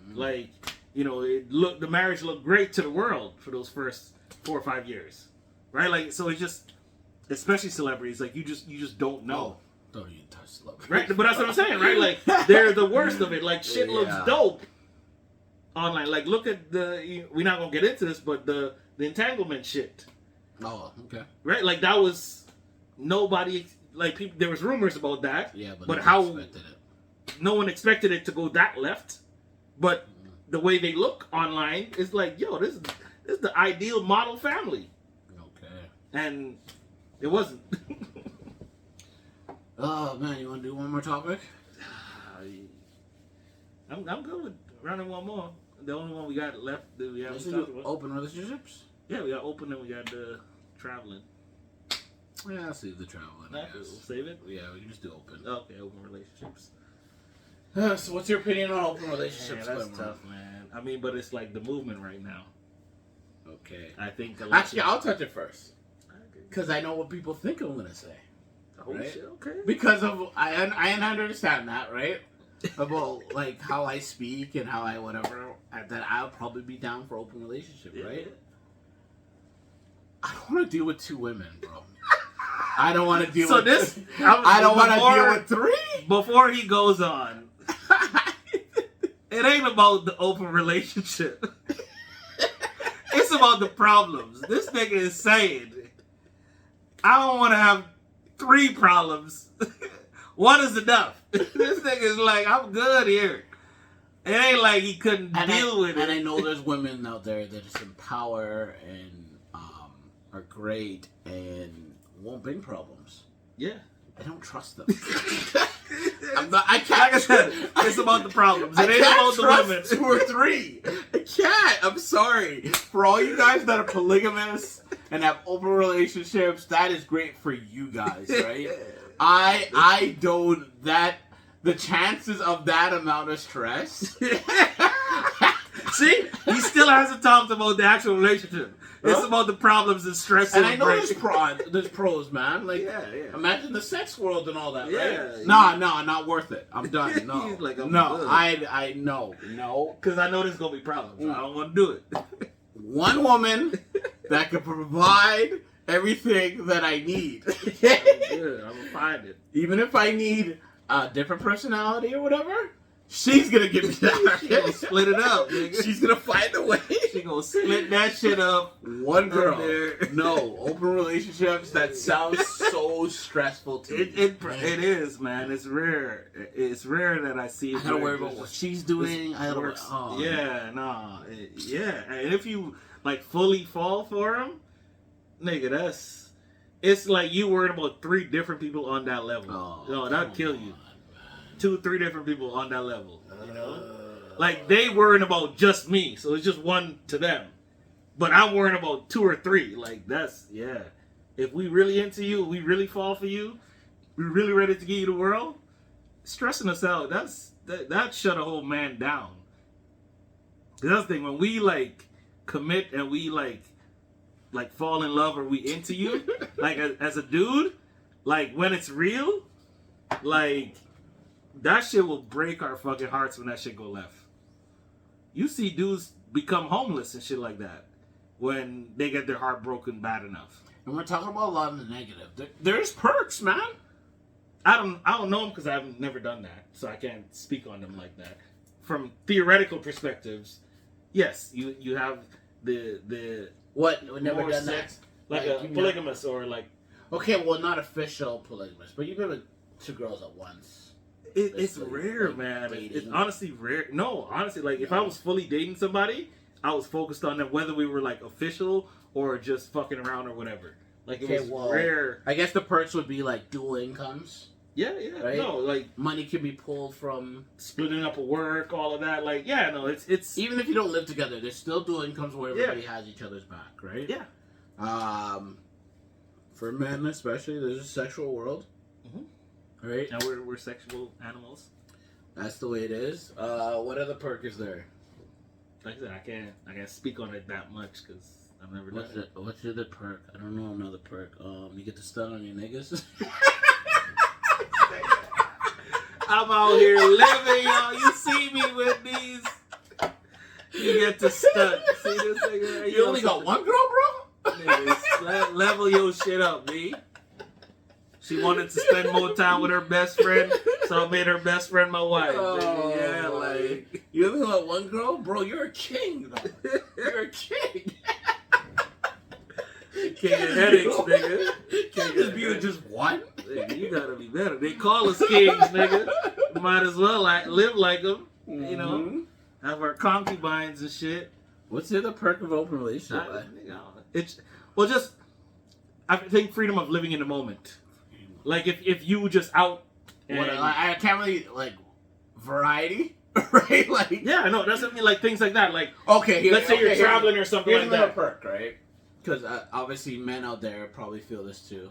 Mm-hmm. Like, the marriage looked great to the world for those first 4 or 5 years, right? Like, so it's just, especially celebrities, like, you just don't know. Oh, don't even touch celebrities, right? But that's what I'm saying, right? Like, they're the worst of it. Like, shit looks dope online. Like, look at we're not gonna get into this, but the entanglement shit. Oh, okay. Right? Like, that was nobody. Like, people, there was rumors about that. Yeah, but no one expected it to go that left. But the way they look online is like, yo, this is the ideal model family. Okay. And it wasn't. Oh man, you want to do one more topic? I'm good with running one more. The only one we got left that we haven't talked about. Open relationships? Yeah, we got open and we got traveling. Yeah, I'll save the traveling. We'll save it? Yeah, we can just do open. Okay, open relationships. So what's your opinion on open relationships? That's tough, man. I mean, but it's like the movement right now. Okay. I think... Actually, I'll touch it first. Because I know what people think I'm going to say. Oh, right? Shit, okay. Because of... I understand that, right? About, like, how I speak and how I whatever. That I'll probably be down for open relationship, right? I don't want to deal with 2 women, bro. I don't want to deal with... I don't want to deal with 3. Before he goes on, it ain't about the open relationship. It's about the problems. This nigga is saying, I don't want to have 3 problems. One is enough. This nigga's like, I'm good here. It ain't like he couldn't deal with it. And I know there's women out there that just empower and are great and won't bring problems. Yeah. I don't trust them. I can't. Like I said, it's about the problems. It ain't about the women. 2 or 3. I can't. I'm sorry. For all you guys that are polygamous and have open relationships, that is great for you guys, right? I don't. The chances of that amount of stress. See, he still hasn't talked about the actual relationship. It's about the problems and stress. And I know there's pros, man. Like, imagine the sex world and all that, right? Yeah. No, not worth it. I'm done. No, He's like, I'm no, good. I no. Because I know there's gonna be problems. I don't want to do it. One woman that can provide everything that I need. I'm gonna find it. Even if I need a different personality or whatever, she's gonna give me that. She gonna split it up, nigga. She's gonna find a way. She gonna split that shit up. One girl. No, open relationships, that sounds so stressful to me. It is, man. It's rare. It's rare that I see. I gotta worry about what she's doing. I gotta worry. Oh, yeah, no. Yeah. And if you, like, fully fall for him, nigga, it's like you worried about 3 different people on that level. Oh, no, that'd kill you. 2, 3 different people on that level. You know? Like, they worrying about just me, so it's just one to them. But I'm worrying about 2 or 3. Like, that's, yeah. If we really into you, we really fall for you, we're really ready to give you the world, stressing us out, that shut a whole man down. The other thing, when we, like, commit and we, like fall in love or we into you, like, as a dude, like, when it's real, like, that shit will break our fucking hearts when that shit go left. You see dudes become homeless and shit like that when they get their heart broken bad enough. And we're talking about a lot of the negative. There's perks, man. I don't know them because I've never done that, so I can't speak on them like that. From theoretical perspectives, yes, you have the what? We've never more done sex, that. like a polygamous or like. Okay, well, not official polygamous, but you've been with 2 girls at once. It's rare, like, man. It's honestly rare. No, honestly, like, if I was fully dating somebody, I was focused on them, whether we were, like, official or just fucking around or whatever. Like, it was rare. I guess the perks would be, like, dual incomes. Yeah. Right? No, like, money can be pulled from splitting up a work, all of that. Like, yeah, no, it's even if you don't live together, there's still dual incomes where everybody has each other's back, right? Yeah. For men especially, there's a sexual world. Right? And we're sexual animals. That's the way it is. What other perk is there? Like I said, I can't speak on it that much because I've never done it. What's the other perk? I don't know another perk. You get to stun on your niggas. I'm out here living, y'all. You see me with these. You get to stun. See this nigga? You only got one girl, bro? Niggas, level your shit up, B. She wanted to spend more time with her best friend, so I made her best friend my wife. Oh, yeah, like, you only got one girl, bro. You're a king, though. You're a king. King of headaches, nigga. Can't just be with just one. Nigga, you gotta be better. They call us kings, nigga. Might as well live like them. You know, have our concubines and shit. What's the other perk of open relationship? I think freedom of living in the moment. Like, if you just out and... I can't really, like, variety, right? Like... Yeah, no, that's what I mean, like, things like that. Like, okay, let's say you're traveling or something like that. Here's another perk, right? Because obviously men out there probably feel this too,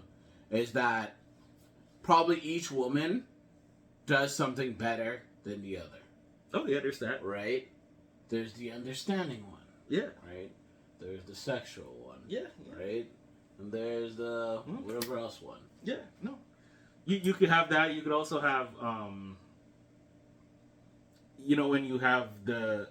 is that probably each woman does something better than the other. Oh, yeah, there's that. Right? There's the understanding one. Yeah. Right? There's the sexual one. Yeah. Right? And there's the whatever else one. Yeah, no. You could have that. You could also have, you know, when you have the,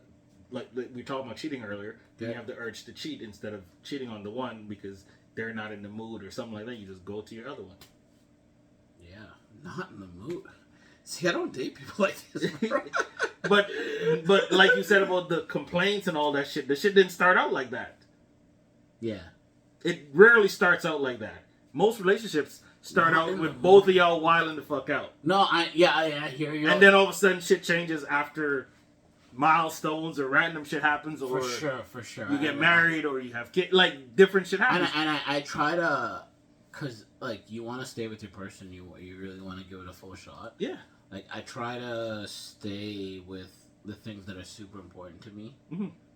like we talked about cheating earlier, you have the urge to cheat instead of cheating on the one because they're not in the mood or something like that. You just go to your other one. Yeah, not in the mood. See, I don't date people like this. but like you said about the complaints and all that shit, the shit didn't start out like that. Yeah. It rarely starts out like that. most relationships start out with both of y'all wilding the fuck out. No, I hear you. And then all of a sudden shit changes after milestones or random shit happens, or for sure. You get married or you have kids, like different shit happens. And I try to, cause like you want to stay with your person, you really want to give it a full shot. Yeah. Like I try to stay with the things that are super important to me,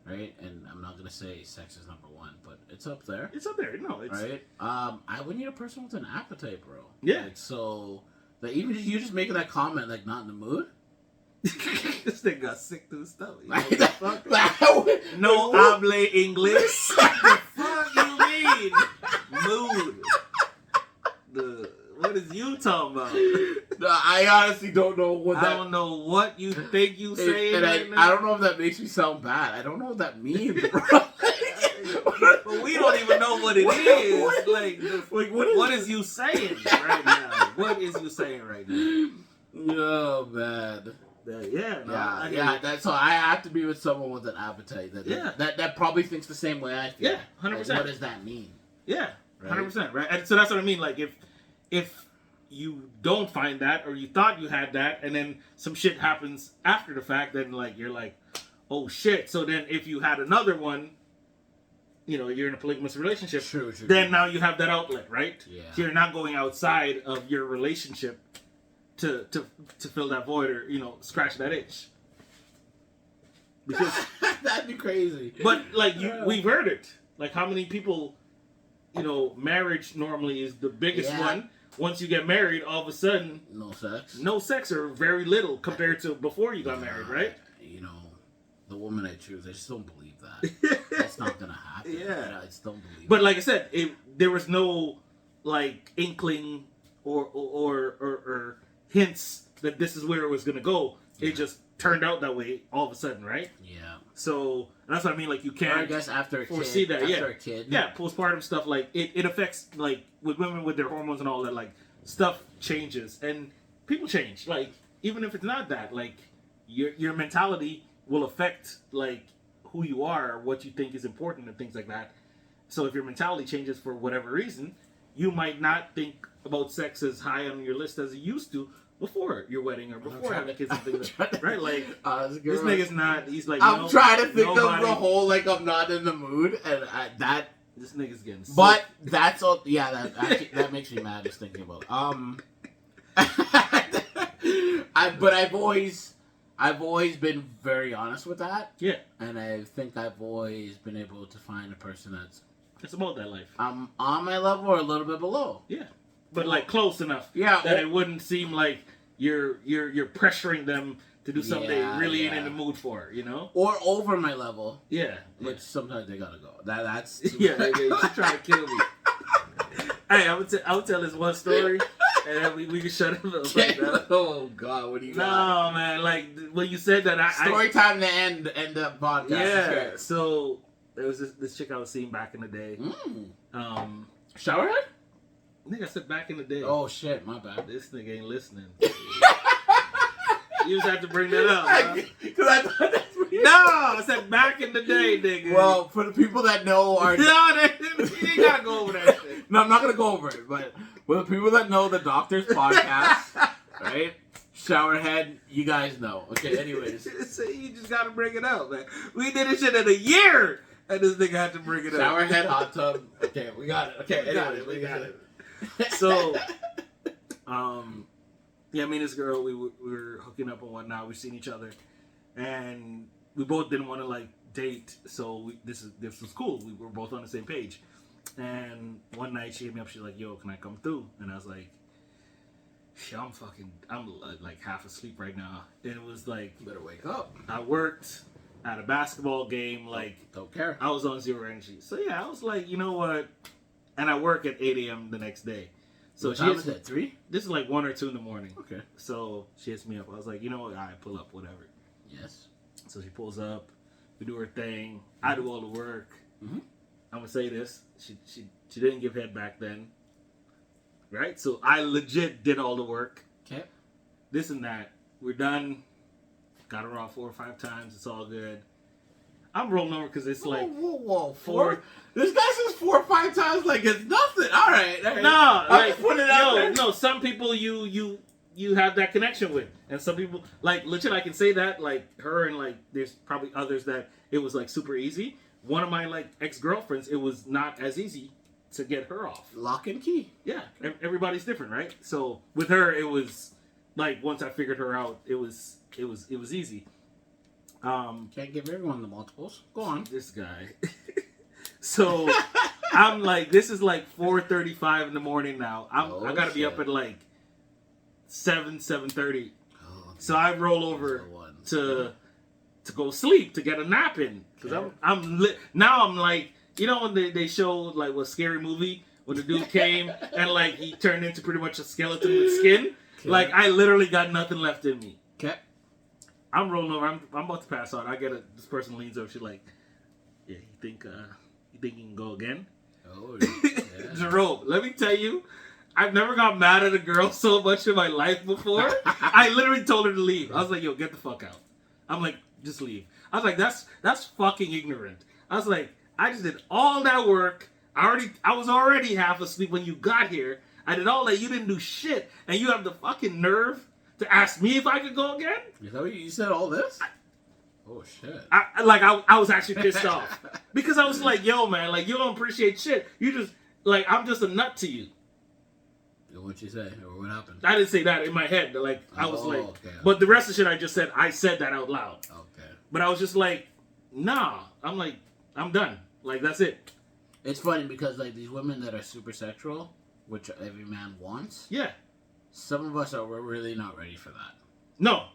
right? And I'm not gonna say sex is number one, but it's up there. It's up there. No, it's right. I would need a person with an appetite, bro. Yeah. Like, so that even you just making that comment, like not in the mood. This thing got sick to his stomach. No hable English. What the fuck you mean? Mood. What is you talking about? No, I honestly don't know what that... I don't know what you think you saying right now. I don't know if that makes me sound bad. I don't know what that means, bro. But we don't even know what it is. Like what is you saying right now? What is you saying right now? Oh, man. Yeah. So I have to be with someone with an appetite that probably thinks the same way I feel. Yeah, 100%. Like, what does that mean? Yeah, 100%. Right. And so that's what I mean. Like if you don't find that, or you thought you had that, and then some shit happens after the fact, then like you're like, oh shit. So then if you had another one, you know, you're in a polygamous relationship. True. Then now you have that outlet, right? Yeah. So you're not going outside of your relationship to fill that void, or, you know, scratch that itch. Because that'd be crazy. But like we've heard it. Like how many people, you know, marriage normally is the biggest one. Once you get married, all of a sudden, no sex or very little compared to before you got married, right? You know, the woman I choose, I just don't believe that. That's not gonna happen. Yeah, I just don't believe. But like I said, there was no like inkling or hints that this is where it was gonna go. It just turned out that way all of a sudden, right? Yeah. So that's what I mean. Like you can't. Or I guess after a foresee kid, that. After a kid. Yeah, postpartum stuff, like it affects, like with women with their hormones and all that. Like stuff changes and people change. Like even if it's not that, like your mentality will affect like who you are, what you think is important, and things like that. So if your mentality changes for whatever reason, you might not think about sex as high on your list as you used to before your wedding or before having kids and things like that. Right? Like, this nigga's not, he's like, I'm trying to think of the whole, like, I'm not in the mood, and this nigga's getting sick. But that's all, that makes me mad just thinking about it. But I've always been very honest with that. Yeah. And I think I've always been able to find a person it's about that life. I'm on my level or a little bit below. Yeah. But like close enough. Yeah. That it wouldn't seem like you're pressuring them to do something they really ain't in the mood for, you know? Or over my level. Yeah. Which sometimes they gotta go. That's yeah, you trying to kill me. Hey, I would tell this one story and then we can shut it up like that. Oh God, what do you got? No man, like when you said that story time to end the podcast. Yeah. So there was this chick I was seeing back in the day. Showerhead? I think I said back in the day. Oh shit, my bad. This nigga ain't listening. You just have to bring that up, huh? Because I thought that's what you No, I said back in the day, nigga. Well, for the people that know our... No, you gotta go over that shit. No, I'm not gonna go over it, but for the people that know the Doctor's podcast, right? Showerhead, you guys know. Okay, anyways. You just gotta bring it up, man. We did this shit in a year, and this nigga had to bring it up. Showerhead, hot tub. Okay, we got it. Okay, we got it. So, yeah, me and this girl, we were hooking up and whatnot. We've seen each other, and we both didn't want to like date. So this was cool. We were both on the same page. And one night she hit me up. She's like, "Yo, can I come through?" And I was like, I'm like half asleep right now. And it was like, you better wake up. I worked at a basketball game. Like, don't care. I was on zero energy. So yeah, I was like, you know what? And I work at 8 a.m. the next day. So what time is it? 3? This is like 1 or 2 in the morning. Okay. So she hits me up. I was like, you know what? All right, pull up, whatever. Yes. So she pulls up. We do her thing. I do all the work. Mm-hmm. I'm gonna say this. She didn't give head back then. Right? So I legit did all the work. Okay. This and that. We're done. Got her off 4 or 5 times. It's all good. I'm rolling over because it's like whoa, four. This guy says 4 or 5 times like it's nothing. All right. No, like put it out there. no. Some people you have that connection with, and some people like legit. I can say that like her and like there's probably others that it was like super easy. One of my like ex-girlfriends, it was not as easy to get her off. Lock and key. Yeah, everybody's different, right? So with her, it was like once I figured her out, it was easy. Can't give everyone the multiples. Go on. This guy. So I'm like, this is like 4:35 in the morning now. I gotta be up at like 7:30. Oh, so I roll over to go sleep to get a nap in because I'm lit. Now I'm like, you know when they showed like what Scary Movie when the dude came and like he turned into pretty much a skeleton with skin. Okay. Like I literally got nothing left in me. Okay. I'm rolling over. I'm about to pass out. This person leans over. She's like, "Yeah, you think you can go again?" Oh, yeah. Jerome, let me tell you, I've never got mad at a girl so much in my life before. I literally told her to leave. I was like, "Yo, get the fuck out." I'm like, "Just leave." I was like, "That's fucking ignorant." I was like, "I just did all that work. I was already half asleep when you got here. I did all that. You didn't do shit, and you have the fucking nerve to ask me if I could go again?" You said all this? Oh shit! I was actually pissed off because I was like, "Yo, man, like you don't appreciate shit. You just like I'm just a nut to you." What'd you say? Or what happened? I didn't say that in my head. Like I was like, okay. But the rest of the shit I just said, I said that out loud. Okay. But I was just like, nah. I'm like, I'm done. Like that's it. It's funny because like these women that are super sexual, which every man wants. Yeah. Some of us are really not ready for that. No.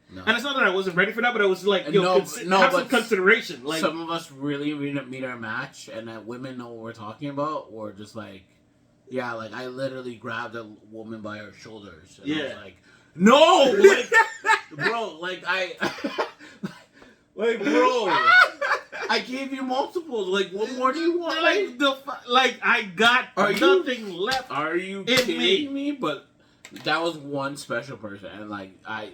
And it's not that I wasn't ready for that, but I was like, yo, have some consideration. Like some of us really meet our match, and that women know what we're talking about, or just like, yeah, like I literally grabbed a woman by her shoulders. And I was like, no, like, bro, like like, bro, I gave you multiples. Like, what more do you want? Like I got nothing left. Are you kidding me? But that was one special person, and like I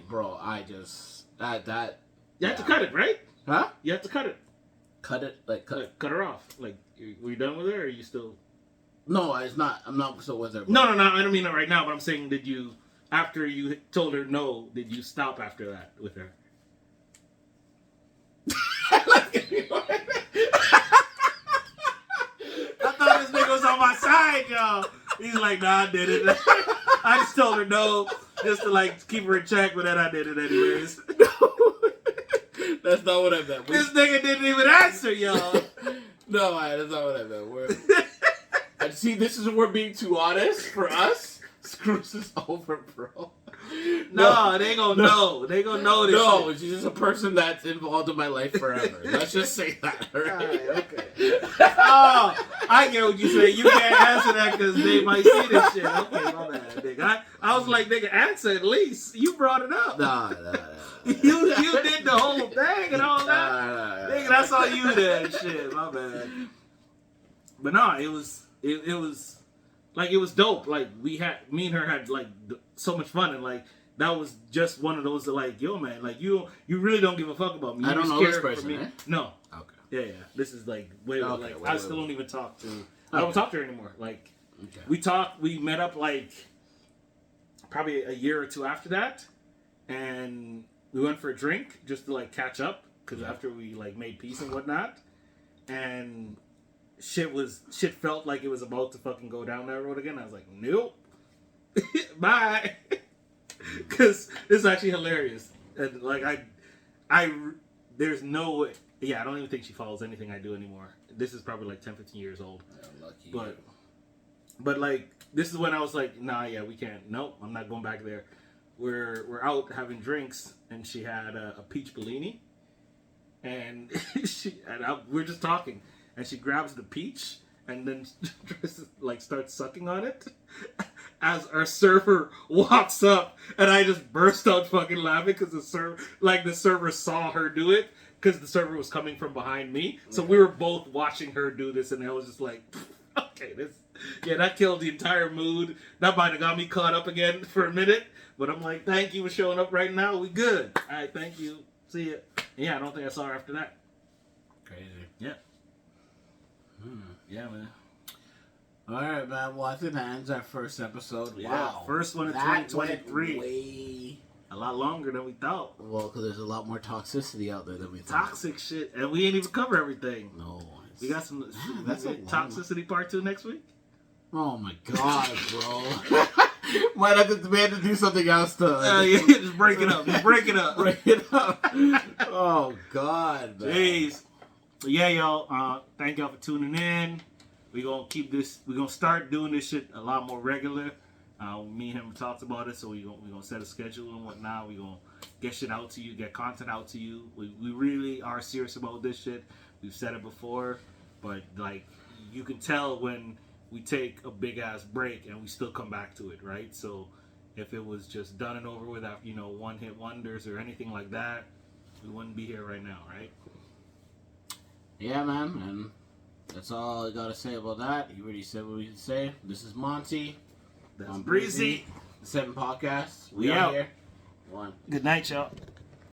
just that you have to cut it, right? Huh? You have to cut it. Cut it, cut her off. Like, were you done with her, or are you still? No, it's not. I'm not still with her. No. I don't mean that right now. But I'm saying, did you, after you told her no, did you stop after that with her? I thought this nigga was on my side, y'all. He's like, nah, I did it. I just told her no, just to like keep her in check, but then I did it anyways. No, that's not what I meant. This nigga didn't even answer, y'all. No, that's not what I meant. And see, this is we're being too honest for us. Screws us over, bro. No, they gonna know. They gonna know this. No, she's just a person that's involved in my life forever. Let's just say that. Right? Okay. Oh, I get what you say. You can't answer that because they might see this shit. Okay, my bad, nigga. I was like, nigga, answer at least. You brought it up. Nah. You did the whole thing and all that. Nigga, that's all you did and shit. My bad. But no, it was like it was dope. Like me and her had like so much fun, and like that was just one of those that like, yo man, like you really don't give a fuck about me. I don't know this person, eh? No. Okay. Yeah. This is like I still don't even talk to. I don't talk to her anymore. Like we met up like probably a year or two after that, and we went for a drink just to like catch up because after we like made peace and whatnot, and shit felt like it was about to fucking go down that road again. I was like, nope. Bye. Because this is actually hilarious. And like there's no way. Yeah, I don't even think she follows anything I do anymore. This is probably like 10, 15 years old. Yeah, lucky. But like this is when I was like, nah, yeah, we can't. Nope, I'm not going back there. We're out having drinks, and she had a peach Bellini, and we're just talking. And she grabs the peach and then like starts sucking on it as our server walks up, and I just burst out fucking laughing because the server saw her do it because the server was coming from behind me, so we were both watching her do this, and I was just like, okay, that killed the entire mood. That might have got me caught up again for a minute, but I'm like, thank you for showing up right now. We good. All right, thank you. See ya. And yeah, I don't think I saw her after that. Yeah. Yeah, man. All right, man. Well, I think that ends our first episode. Yeah, Wow. first one in That 2023. went way... A lot longer than we thought. Well, because there's a lot more toxicity out there than we thought. Toxic shit. And we ain't even cover everything. No. We got some that's a Toxicity Part 2 next week. Oh, my God, bro. Might have to, we had to do something else to... Yeah, just break it up. Just break it up. Break it up. Oh, God, man. Jeez. But yeah, y'all. Thank y'all for tuning in. We're going to keep this... We're going to start doing this shit a lot more regular. Me and him talked about it, so we're gonna set a schedule and whatnot. We're going to get shit out to you, get content out to you. We really are serious about this shit. We've said it before, but, like, you can tell when we take a big-ass break and we still come back to it, right? So if it was just done and over with, one-hit wonders or anything like that, we wouldn't be here right now, right? Yeah, man, and that's all I got to say about that. You already said what we could say. This is Monte. That's Breezy. The 7 Podcasts. We out here. 1. Good night, y'all.